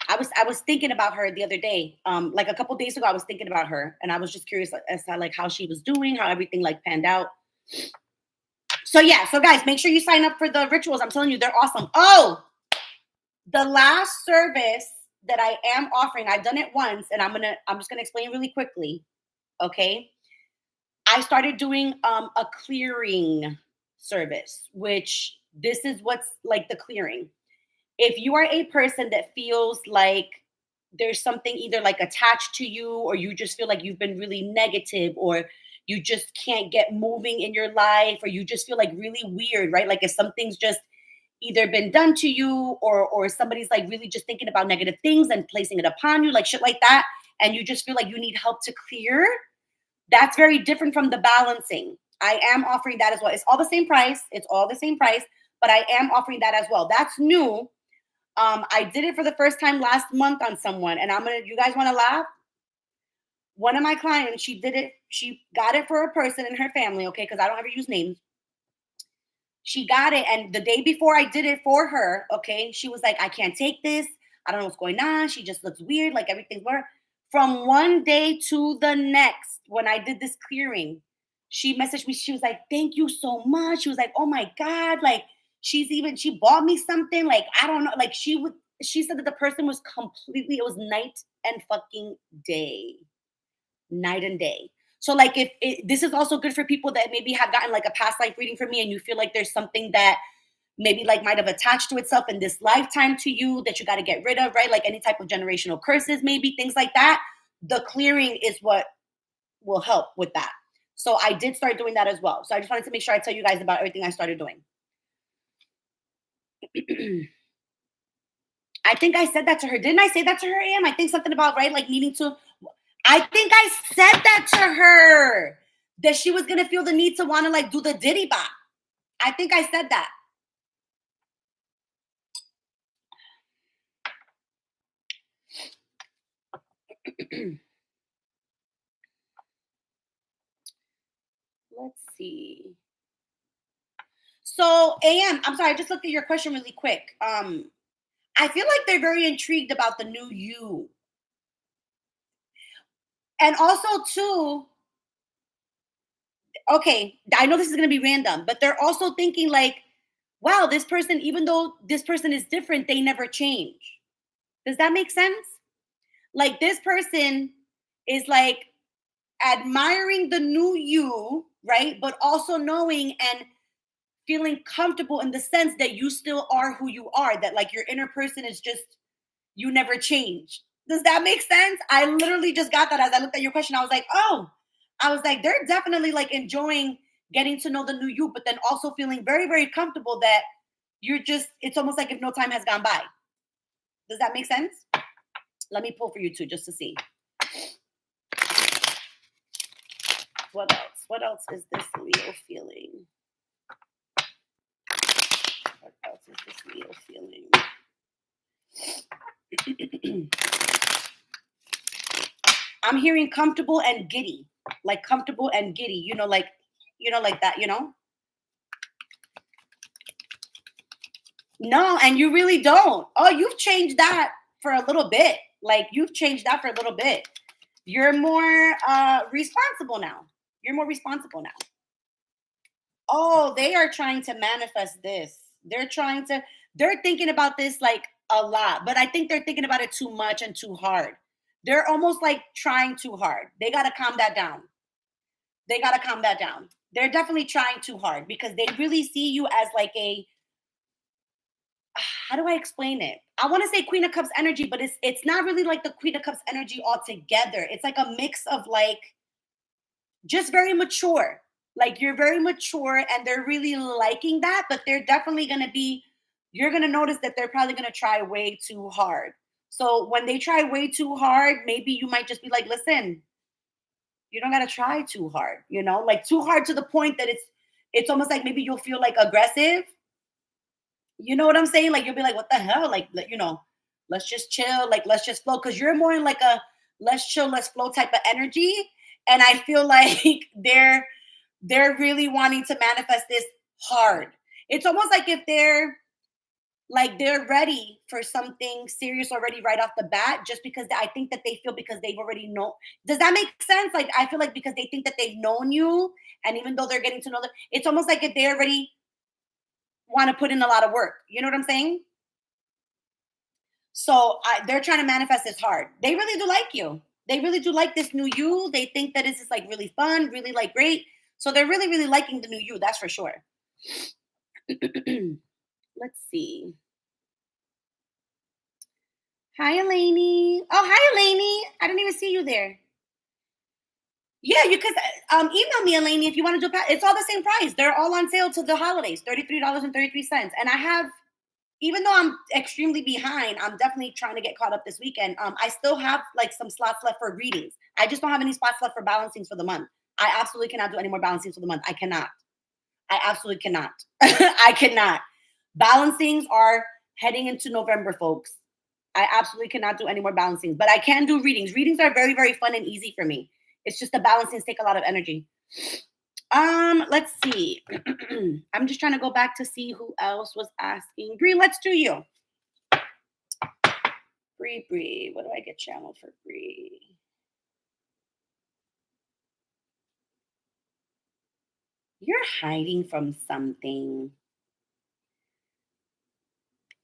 I was thinking about her the other day. Like a couple days ago, I was thinking about her, and I was just curious as to like how she was doing, how everything like panned out. So yeah, so guys, make sure you sign up for the rituals. I'm telling you, they're awesome. Oh, the last service that I am offering, I've done it once, and I'm just gonna explain really quickly. Okay. I started doing a clearing service, which this is what's like the clearing. If you are a person that feels like there's something either like attached to you, or you just feel like you've been really negative, or you just can't get moving in your life, or you just feel like really weird, right? Like if something's just either been done to you, or somebody's like really just thinking about negative things and placing it upon you, like shit like that, and you just feel like you need help to clear, that's very different from the balancing. I am offering that as well. It's all the same price. It's all the same price, but I am offering that as well. That's new. I did it for the first time last month on someone, and you guys want to laugh? One of my clients, she did it, she got it for a person in her family, okay, because I don't ever use names. She got it, and the day before I did it for her, okay, she was like, I can't take this. I don't know what's going on. She just looks weird, like everything's weird. From one day to the next, when I did this clearing, she messaged me. She was like, thank you so much. She was like, oh my God, like she bought me something. Like, I don't know. Like she said that the person was completely, it was night and fucking day. Night and day. So like this is also good for people that maybe have gotten like a past life reading from me, and you feel like there's something that maybe like might have attached to itself in this lifetime to you that you got to get rid of, right? Like any type of generational curses, maybe things like that. The clearing is what will help with that. So I did start doing that as well. So I just wanted to make sure I tell you guys about everything I started doing. I think I said that to her. Didn't I say that to her, Am? I think something about, right, like needing to. I think I said that to her, that she was going to feel the need to want to like do the Diddy bop. I think I said that. Let's see. So, I'm sorry, I just looked at your question really quick. I feel like they're very intrigued about the new you. And also, too, okay, I know this is going to be random, but they're also thinking like, wow, this person, even though this person is different, they never change. Does that make sense? Like this person is like admiring the new you, right? But also knowing and feeling comfortable in the sense that you still are who you are, that like your inner person is just, you never change. Does that make sense? I literally just got that as I looked at your question. I was like, oh, I was like, they're definitely like enjoying getting to know the new you, but then also feeling very, very comfortable that it's almost like if no time has gone by. Does that make sense? Let me pull for you too, just to see. What else? What else is this Leo feeling? What else is this Leo feeling? I'm hearing comfortable and giddy, like comfortable and giddy, like that, No, and you really don't. Oh, you've changed that for a little bit. Like you've changed that for a little bit. You're more responsible now. You're more responsible now. Oh, they are trying to manifest this. They're thinking about this like a lot, but I think they're thinking about it too much and too hard. They're almost like trying too hard. They got to calm that down. They got to calm that down. They're definitely trying too hard because they really see you as like how do I explain it? I want to say Queen of Cups energy, but it's not really like the Queen of Cups energy altogether. It's like a mix of like just very mature. Like you're very mature and they're really liking that, but they're definitely going to be, you're going to notice that they're probably going to try way too hard. So when they try way too hard, maybe you might just be like, listen, you don't got to try too hard, like too hard to the point that it's almost like maybe you'll feel like aggressive. You know what I'm saying? Like you'll be like, what the hell? Like, let's just chill. Like, let's just flow. Cause you're more in like a let's chill, let's flow type of energy. And I feel like they're really wanting to manifest this hard. It's almost like if they're ready for something serious already right off the bat, just because I think that they feel because they've already know. Does that make sense? Like I feel like because they think that they've known you, and even though they're getting to know them, it's almost like if they already want to put in a lot of work. You know what I'm saying? So they're trying to manifest this hard. They really do like you. They really do like this new you. They think that this is like really fun, really like great. So they're really, really liking the new you. That's for sure. Let's see. Hi, Elaney. Oh, hi, Elaney. I didn't even see you there. Yeah, you could email me, Elaney, if you want to do. It's all the same price. They're all on sale to the holidays, $33.33. And I have, even though I'm extremely behind, I'm definitely trying to get caught up this weekend. I still have like some slots left for readings. I just don't have any spots left for balancings for the month. I absolutely cannot do any more balancings for the month. I cannot. I absolutely cannot. I cannot. Balancings are heading into November, folks. I absolutely cannot do any more balancings, but I can do readings. Readings are very, very fun and easy for me. It's just the balancings take a lot of energy. Let's see. I'm just trying to go back to see who else was asking. Bree, let's do you. Bree. What do I get channeled for Bree? You're hiding from something.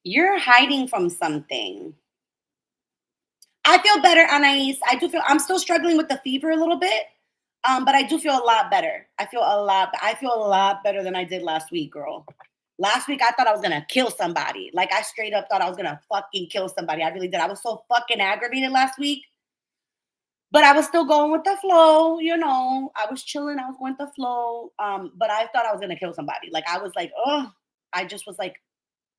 You're hiding from something. I feel better, Anais. I'm still struggling with the fever a little bit. But I do feel a lot better. I feel a lot better than I did last week, girl. Last week I thought I was gonna kill somebody. Like I straight up thought I was gonna fucking kill somebody. I really did. I was so fucking aggravated last week. But I was still going with the flow, I was chilling, I was going with the flow. But I thought I was gonna kill somebody. Like I was like, oh, I just was like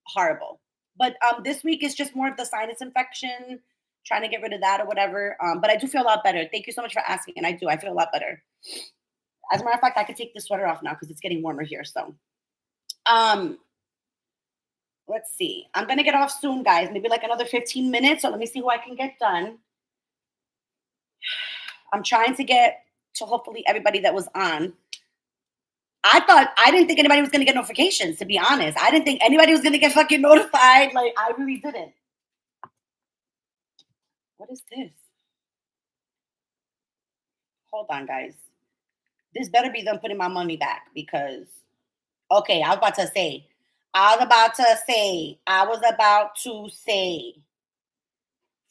horrible. But this week is just more of the sinus infection, trying to get rid of that or whatever. But I do feel a lot better. Thank you so much for asking. And I do. I feel a lot better. As a matter of fact, I could take the sweater off now because it's getting warmer here. So, let's see. I'm gonna get off soon, guys. Maybe like another 15 minutes. So let me see who I can get done. I'm trying to get to hopefully everybody that was on. I didn't think anybody was gonna get notifications. To be honest, I didn't think anybody was gonna get fucking notified. Like I really didn't. What is this? Hold on, guys. This better be them putting my money back because, okay, I was about to say,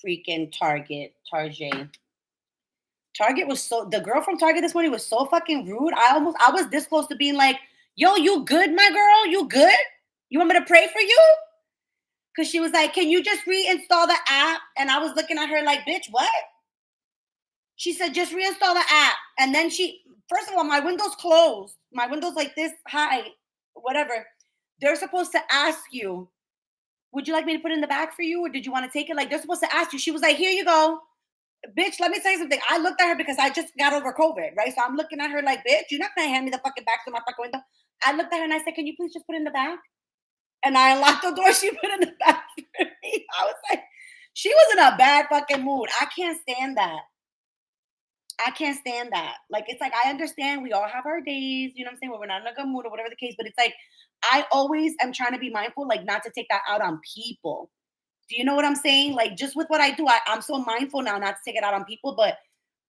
freaking Target was the girl from Target this morning was so fucking rude. I was this close to being like, yo, you good, my girl? You good? You want me to pray for you? Because she was like, can you just reinstall the app? And I was looking at her like, bitch, what? She said, just reinstall the app. And then First of all, my window's closed. My window's like this high, whatever. They're supposed to ask you, would you like me to put it in the bag for you? Or did you want to take it? Like they're supposed to ask you. She was like, here you go. Bitch, let me tell you something. I looked at her because I just got over COVID, right? So I'm looking at her like, bitch, you're not gonna hand me the fucking bag to my fucking window. I looked at her and I said, can you please just put it in the bag? And I unlocked the door. She put it in the bag for me. I was like, she was in a bad fucking mood. I can't stand that. I can't stand that. Like, it's like, I understand we all have our days, you know what I'm saying, when we're not in a good mood or whatever the case, but it's like, I always am trying to be mindful, like, not to take that out on people. Do you know what I'm saying? Like, just with what I do, I'm so mindful now not to take it out on people, but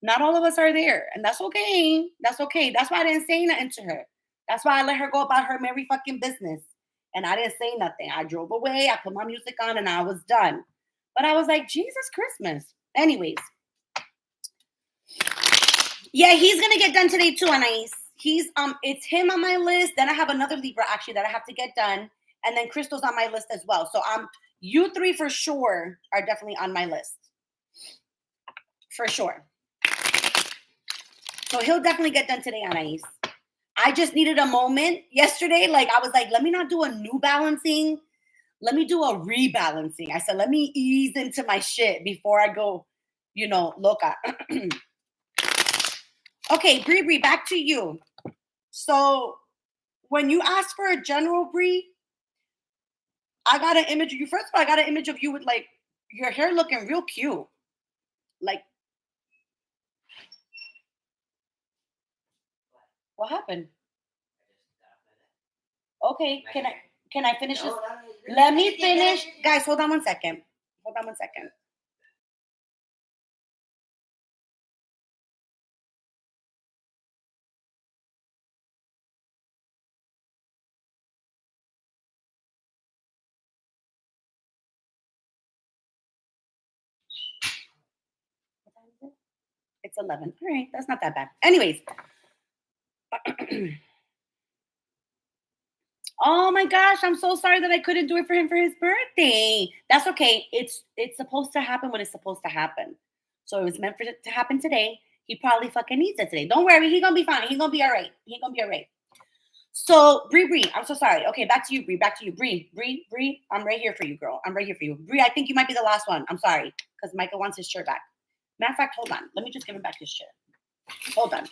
not all of us are there. And that's okay. That's okay. That's why I didn't say nothing to her. That's why I let her go about her merry fucking business. And I didn't say nothing. I drove away, I put my music on, and I was done. But I was like, Jesus Christmas. Anyways, yeah, he's gonna get done today too, Anais. It's him on my list. Then I have another Libra actually that I have to get done, and then Crystal's on my list as well. So you three for sure are definitely on my list, for sure. So he'll definitely get done today, Anais. I just needed a moment yesterday. Like I was like, let me not do a new balancing. Let me do a rebalancing. I said, let me ease into my shit before I go, loca. Okay, Bree, back to you. So when you asked for a general, Bree, I got an image of you. First of all, I got an image of you with like your hair looking real cute. Like, what happened? Okay, can I finish this? Let me finish. Guys, hold on one second. Hold on one second. It's 11. All right, that's not that bad. Anyways. Oh my gosh, I'm so sorry that I couldn't do it for him for his birthday. That's okay. It's supposed to happen when it's supposed to happen. So it was meant for it to happen today. He probably fucking needs it today. Don't worry, he's gonna be fine. He's gonna be all right. He's gonna be all right. So Bree, I'm so sorry. Okay, back to you, Bree. Back to you, Bree. I'm right here for you, girl. I'm right here for you, Bree. I think you might be the last one. I'm sorry because Micah wants his shirt back. Matter of fact, hold on. Let me just give him back his shirt. Hold on.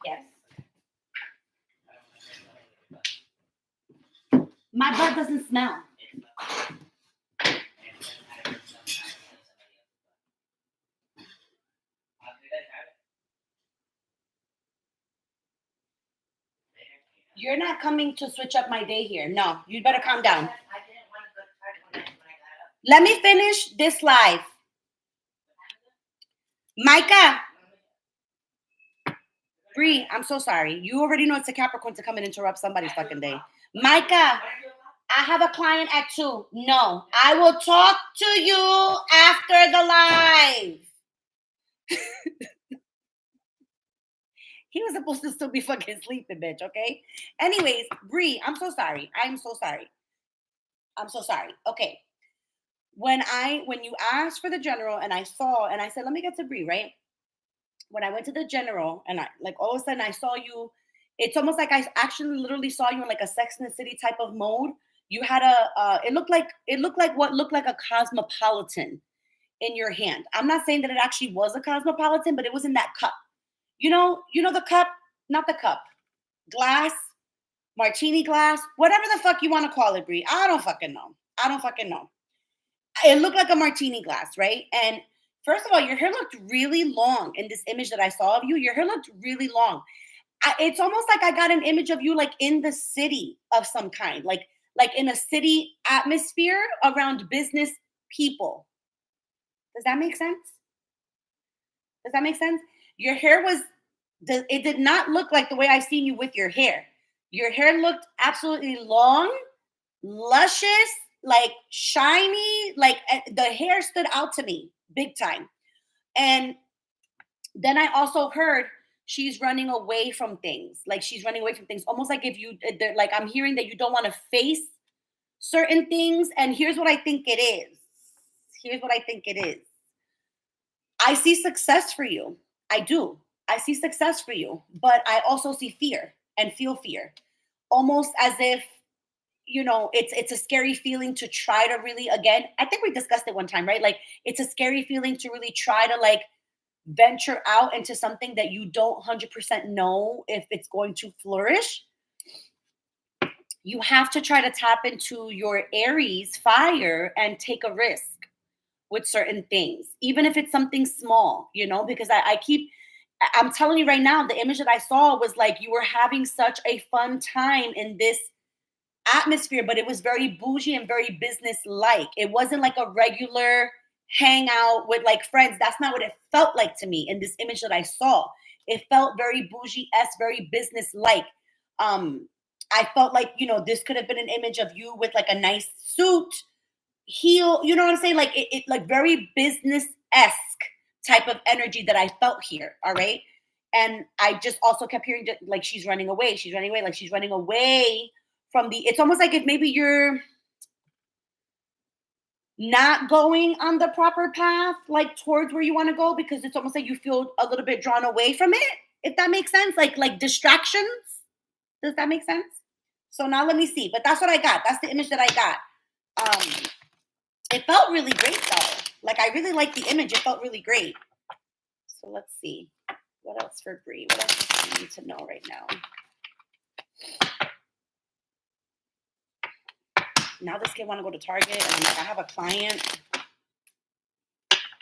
Yes. My butt doesn't smell. You're not coming to switch up my day here. No, you better calm down. Let me finish this live. Micah. Bree, I'm so sorry. You already know it's a Capricorn to come and interrupt somebody's fucking day. Micah, I have a client at 2. No, I will talk to you after the live. He was supposed to still be fucking sleeping, bitch, okay? Anyways, Bree, I'm so sorry. I'm so sorry. Okay. When you asked for the general and I saw and I said, let me get to Bree, right? When I went to the general and I like all of a sudden I saw you, it's almost like I actually literally saw you in like a Sex and the City type of mode. You had it looked like what looked like a cosmopolitan in your hand. I'm not saying that it actually was a cosmopolitan, but it was in that cup. You know the cup, not the cup, glass, martini glass, whatever the fuck you want to call it, Brie. I don't fucking know. It looked like a martini glass, right? And first of all, your hair looked really long in this image that I saw of you. Your hair looked really long. It's almost like I got an image of you like in the city of some kind, like in a city atmosphere around business people. Does that make sense? Does that make sense? Your hair was it did not look like the way I seen you with your hair. Your hair looked absolutely long, luscious, like shiny, like the hair stood out to me big time. And then I also heard she's running away from things. Like she's running away from things, almost like if you like I'm hearing that you don't want to face certain things. And here's what I think it is. Here's what I think it is. I see success for you. I do. I see success for you, but I also see fear and feel fear. Almost as if, it's a scary feeling to try to really, again, I think we discussed it one time, right? Like it's a scary feeling to really try to like venture out into something that you don't 100% know if it's going to flourish. You have to try to tap into your Aries fire and take a risk with certain things, even if it's something small, because I'm telling you right now, the image that I saw was like you were having such a fun time in this atmosphere, but it was very bougie and very business like. It wasn't like a regular hangout with like friends. That's not what it felt like to me in this image that I saw. It felt very bougie-esque, very business like. I felt like, this could have been an image of you with like a nice suit, heel, you know what I'm saying? Like it like very business-esque type of energy that I felt here. All right. And I just also kept hearing that, like she's running away, like she's running away from it's almost like if maybe you're not going on the proper path, like towards where you want to go, because it's almost like you feel a little bit drawn away from it, if that makes sense. Like distractions. Does that make sense? So now let me see. But that's what I got. That's the image that I got. It felt really great though. Like I really like the image. It felt really great. So let's see. What else for Bree? What else do you need to know right now? Now this kid want to go to Target, and I'm like, I have a client.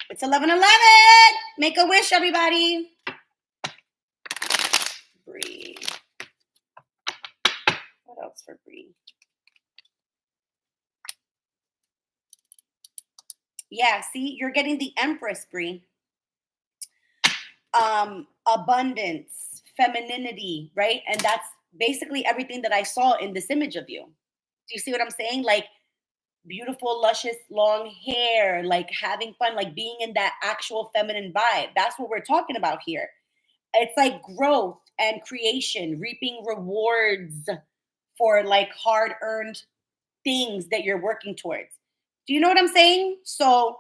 It's 11:11. Make a wish, everybody. Bree. What else for Bree? Yeah, see, you're getting the Empress, Bree. Abundance, femininity, right? And that's basically everything that I saw in this image of you. Do you see what I'm saying? Like beautiful, luscious, long hair, like having fun, like being in that actual feminine vibe. That's what we're talking about here. It's like growth and creation, reaping rewards for like hard earned things that you're working towards. Do you know what I'm saying? So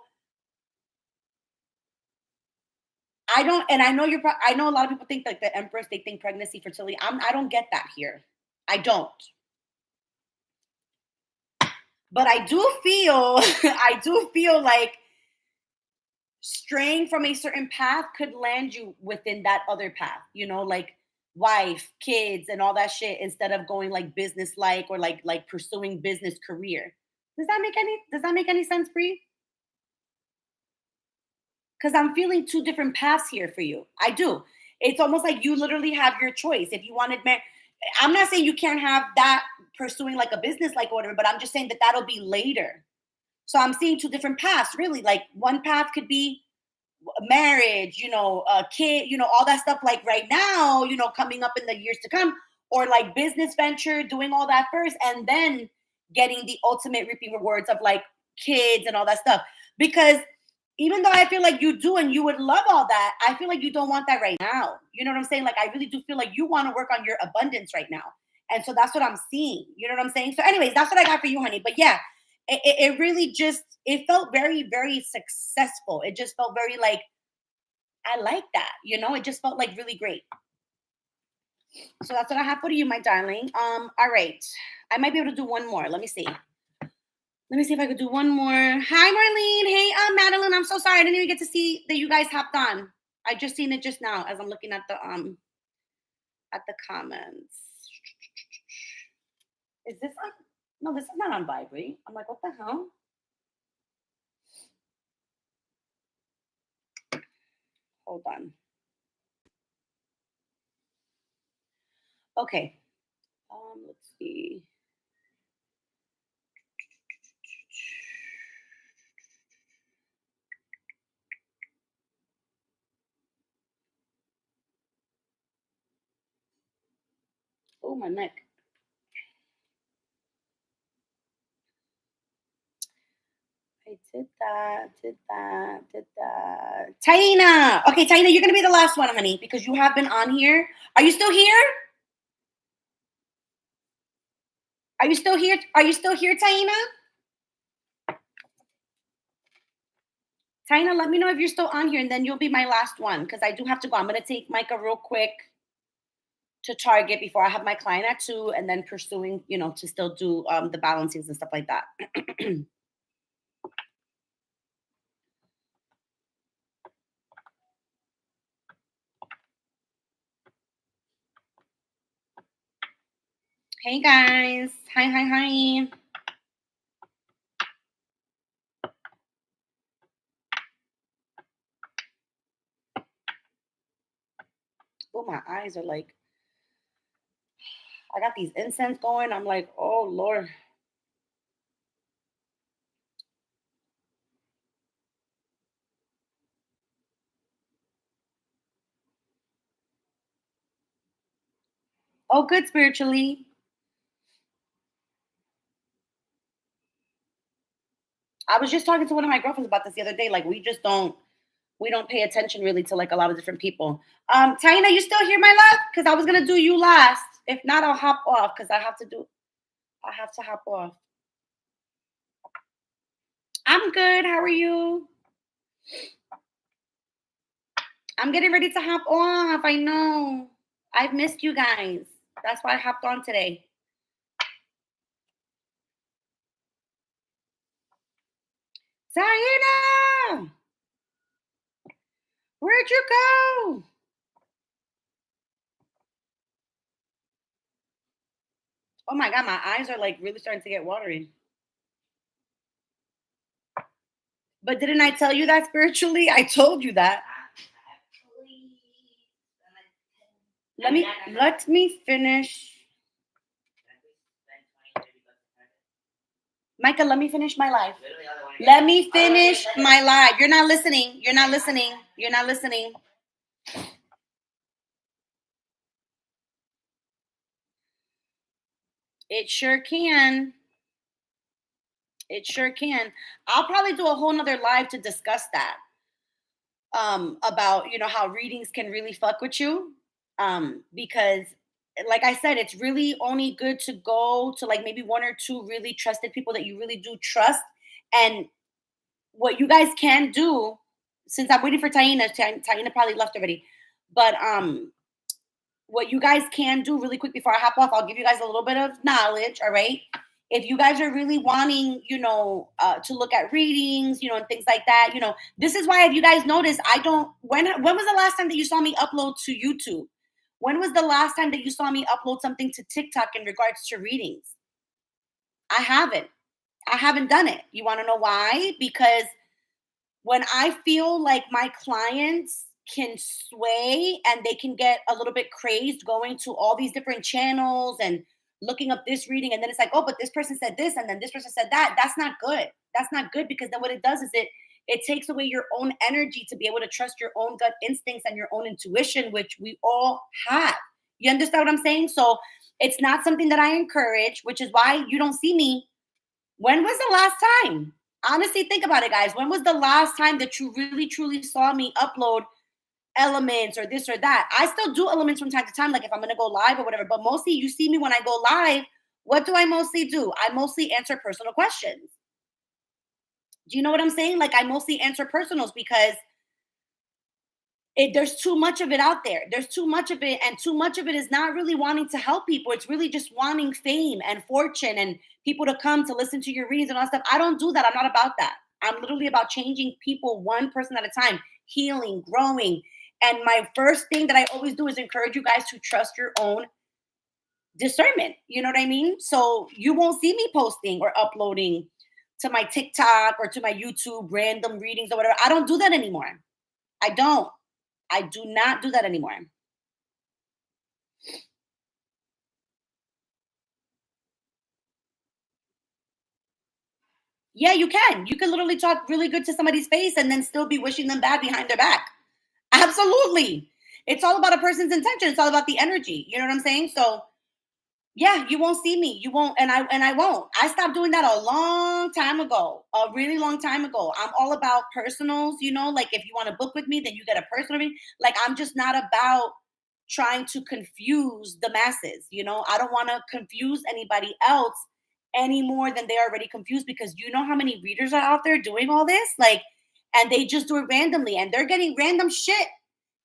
I don't, and I know I know a lot of people think like the Empress, they think pregnancy, fertility. I don't get that here. I don't. But I do feel, I do feel like straying from a certain path could land you within that other path, like wife, kids, and all that shit, instead of going like business like, or like pursuing business career. Does that make any sense, Bree? Because I'm feeling two different paths here for you. I do. It's almost like you literally have your choice. If you wanted, I'm not saying you can't have that pursuing like a business like whatever, but I'm just saying that that'll be later. So I'm seeing two different paths, really. Like one path could be marriage, a kid, all that stuff. Like right now, coming up in the years to come, or like business venture, doing all that first, and then getting the ultimate reaping rewards of like kids and all that stuff. Because even though I feel like you do and you would love all that, I feel like you don't want that right now. You know what I'm saying? Like I really do feel like you want to work on your abundance right now. And so that's what I'm seeing. You know what I'm saying? So, anyways, that's what I got for you, honey. But yeah, it really just it felt very, very successful. It just felt very like I like that. It just felt like really great. So that's what I have for you, my darling. All right. I might be able to do one more. Let me see. Let me see if I could do one more. Hi, Marlene. Hey, Madeline. I'm so sorry. I didn't even get to see that you guys hopped on. I just seen it just now as I'm looking at the comments. Is this on? No, this is not on Vibrate. I'm like, what the hell? Hold on. Okay. Let's see. Oh, my neck. I did that, did that. Taina. Okay, Taina, you're gonna be the last one, honey, because you have been on here. Are you still here? Are you still here? Are you still here, Taina? Taina, let me know if you're still on here, and then you'll be my last one because I do have to go. I'm gonna take Micah real quick to Target before I have my client at 2, and then pursuing, to still do the balancings and stuff like that. Hey guys. Hi, hi, hi. Oh, my eyes are like, I got these incense going. I'm like, oh Lord. Oh, good spiritually. I was just talking to one of my girlfriends about this the other day. Like, we don't pay attention really to like a lot of different people. Taina, you still here, my love? Because I was gonna do you last. If not, I'll hop off because I have to hop off. I'm good. How are you? I'm getting ready to hop off. I know. I've missed you guys. That's why I hopped on today. Taina! Where'd you go? Oh my god, my eyes are like really starting to get watery. But didn't I tell you that spiritually? I told you that. Let me finish. Micah, let me finish my life. Let me finish my life. You're not listening. You're not listening. You're not listening. It sure can. It sure can. I'll probably do a whole nother live to discuss that. About how readings can really fuck with you. Because like I said, it's really only good to go to like maybe one or two really trusted people that you really do trust. And what you guys can do, since I'm waiting for Taina, Taina probably left already. But what you guys can do really quick before I hop off, I'll give you guys a little bit of knowledge. All right. If you guys are really wanting, to look at readings, and things like that, this is why if you guys notice, I don't. When was the last time that you saw me upload to YouTube? When was the last time that you saw me upload something to TikTok in regards to readings? I haven't. I haven't done it. You want to know why? Because when I feel like my clients can sway and they can get a little bit crazed going to all these different channels and looking up this reading, and then it's like, oh, but this person said this and then this person said that. That's not good. That's not good, because then what it does is it takes away your own energy to be able to trust your own gut instincts and your own intuition, which we all have. You understand what I'm saying? So it's not something that I encourage, which is why you don't see me. When was the last time? Honestly, think about it, guys. When was the last time that you really truly saw me upload elements or this or that? I still do elements from time to time, like if I'm gonna go live or whatever, but mostly you see me when I go live. What do I mostly do? I mostly answer personal questions. Do you know what I'm saying? Like, I mostly answer personals because there's too much of it out there. There's too much of it, and too much of it is not really wanting to help people. It's really just wanting fame and fortune and people to come to listen to your readings and all that stuff. I don't do that. I'm not about that. I'm literally about changing people one person at a time, healing, growing. And my first thing that I always do is encourage you guys to trust your own discernment. You know what I mean? So you won't see me posting or uploading to my TikTok or to my YouTube random readings or whatever. I don't do that anymore. I don't. I do not do that anymore. Yeah, you can. You can literally talk really good to somebody's face and then still be wishing them bad behind their back. Absolutely. It's all about a person's intention. It's all about the energy. You know what I'm saying? So Yeah, you won't see me. You won't, and I won't. I stopped doing that a long time ago, a really long time ago. I'm all about personals, like if you want to book with me, then you get a personal reading. Like I'm just not about trying to confuse the masses. I don't want to confuse anybody else any more than they're already confused, because you know how many readers are out there doing all this, like, and they just do it randomly, and they're getting random shit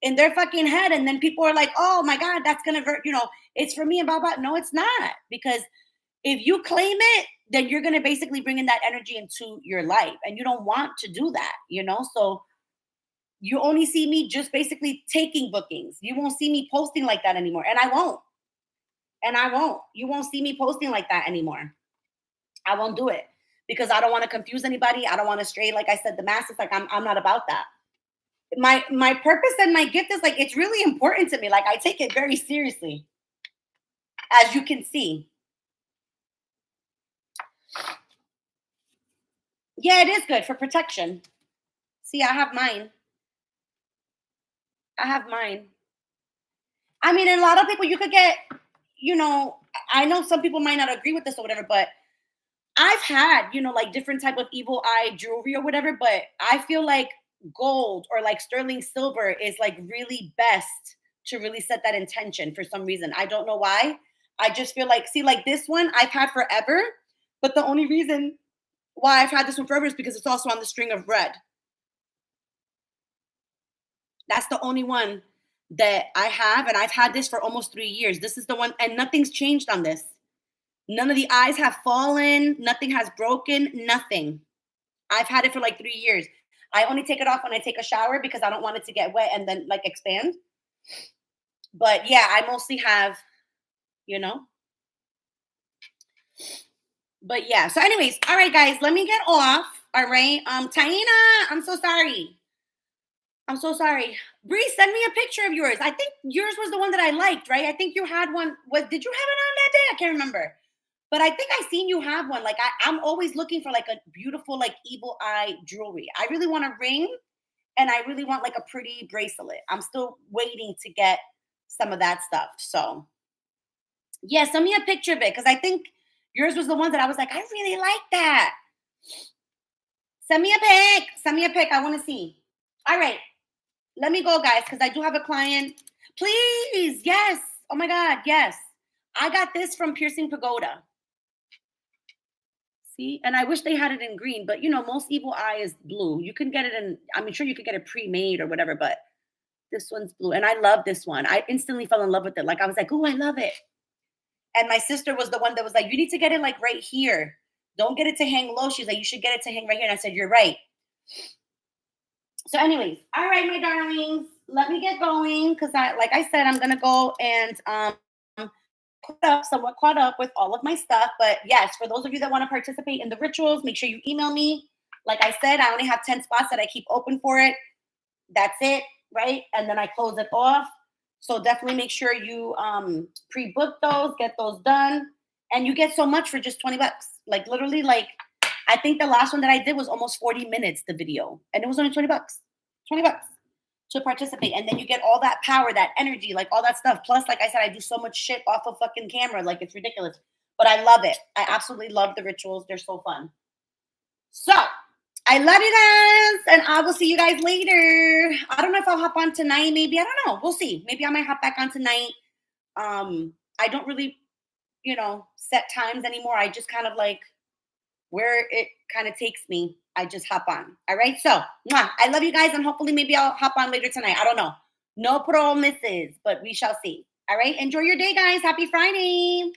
in their fucking head, and then people are like, oh my god, that's gonna hurt, it's for me and blah blah. No, it's not, because if you claim it, then you're gonna basically bring in that energy into your life, and you don't want to do that. So you only see me just basically taking bookings. You won't see me posting like that anymore, and I won't. You won't see me posting like that anymore. I won't do it, because I don't want to confuse anybody. I don't want to stray, like I said, the masses. Like I'm not about that. My purpose and my gift is like, it's really important to me. Like I take it very seriously, as you can see. Yeah, it is good for protection. See, I have mine. I have mine. I mean, and a lot of people, you could get, you know, I know some people might not agree with this or whatever, but I've had, like different type of evil eye jewelry or whatever, but I feel like gold or like sterling silver is like really best to really set that intention for some reason. I don't know why. I just feel like, see, like this one I've had forever, but the only reason why I've had this one forever is because it's also on the string of red. That's the only one that I have, and I've had this for almost 3 years. This is the one, and nothing's changed on this. None of the eyes have fallen, nothing has broken, nothing. I've had it for like 3 years. I only take it off when I take a shower because I don't want it to get wet and then like expand. But yeah, I mostly have, you know. But yeah. So, anyways, all right, guys, let me get off. All right. Taina, I'm so sorry. I'm so sorry. Bree, send me a picture of yours. I think yours was the one that I liked, right? I think you had one. Did you have it on that day? I can't remember. But I think I seen you have one. Like I'm always looking for like a beautiful, like evil eye jewelry. I really want a ring, and I really want like a pretty bracelet. I'm still waiting to get some of that stuff. So yeah, send me a picture of it, because I think yours was the one that I was like, I really like that. Send me a pic. Send me a pic. I want to see. All right. Let me go, guys, because I do have a client. Please. Yes. Oh my God. Yes. I got this from Piercing Pagoda. See, and I wish they had it in green, but most evil eye is blue. You can get it in, I mean, sure, you could get it pre-made or whatever, but this one's blue. And I love this one. I instantly fell in love with it. Like I was like, oh, I love it. And my sister was the one that was like, you need to get it like right here. Don't get it to hang low. She's like, you should get it to hang right here. And I said, you're right. So, anyways, all right, my darlings, let me get going, because like I said, I'm gonna go and somewhat caught up with all of my stuff. But yes, for those of you that want to participate in the rituals, make sure you email me. Like I said, I only have 10 spots that I keep open for it. That's it, right? And then I close it off. So definitely make sure you pre-book those, get those done, and you get so much for just 20 bucks. Like literally, like I think the last one that I did was almost 40 minutes, the video, and it was only 20 bucks. 20 bucks to participate. And then you get all that power, that energy, like all that stuff. Plus, like I said, I do so much shit off of fucking camera. Like it's ridiculous. But I love it. I absolutely love the rituals. They're so fun. So I love you guys. And I will see you guys later. I don't know if I'll hop on tonight. Maybe. I don't know. We'll see. Maybe I might hop back on tonight. I don't really, set times anymore. I just kind of like where it kind of takes me, I just hop on. All right. So I love you guys, and hopefully maybe I'll hop on later tonight. I don't know. No promises, but we shall see. All right. Enjoy your day, guys. Happy Friday.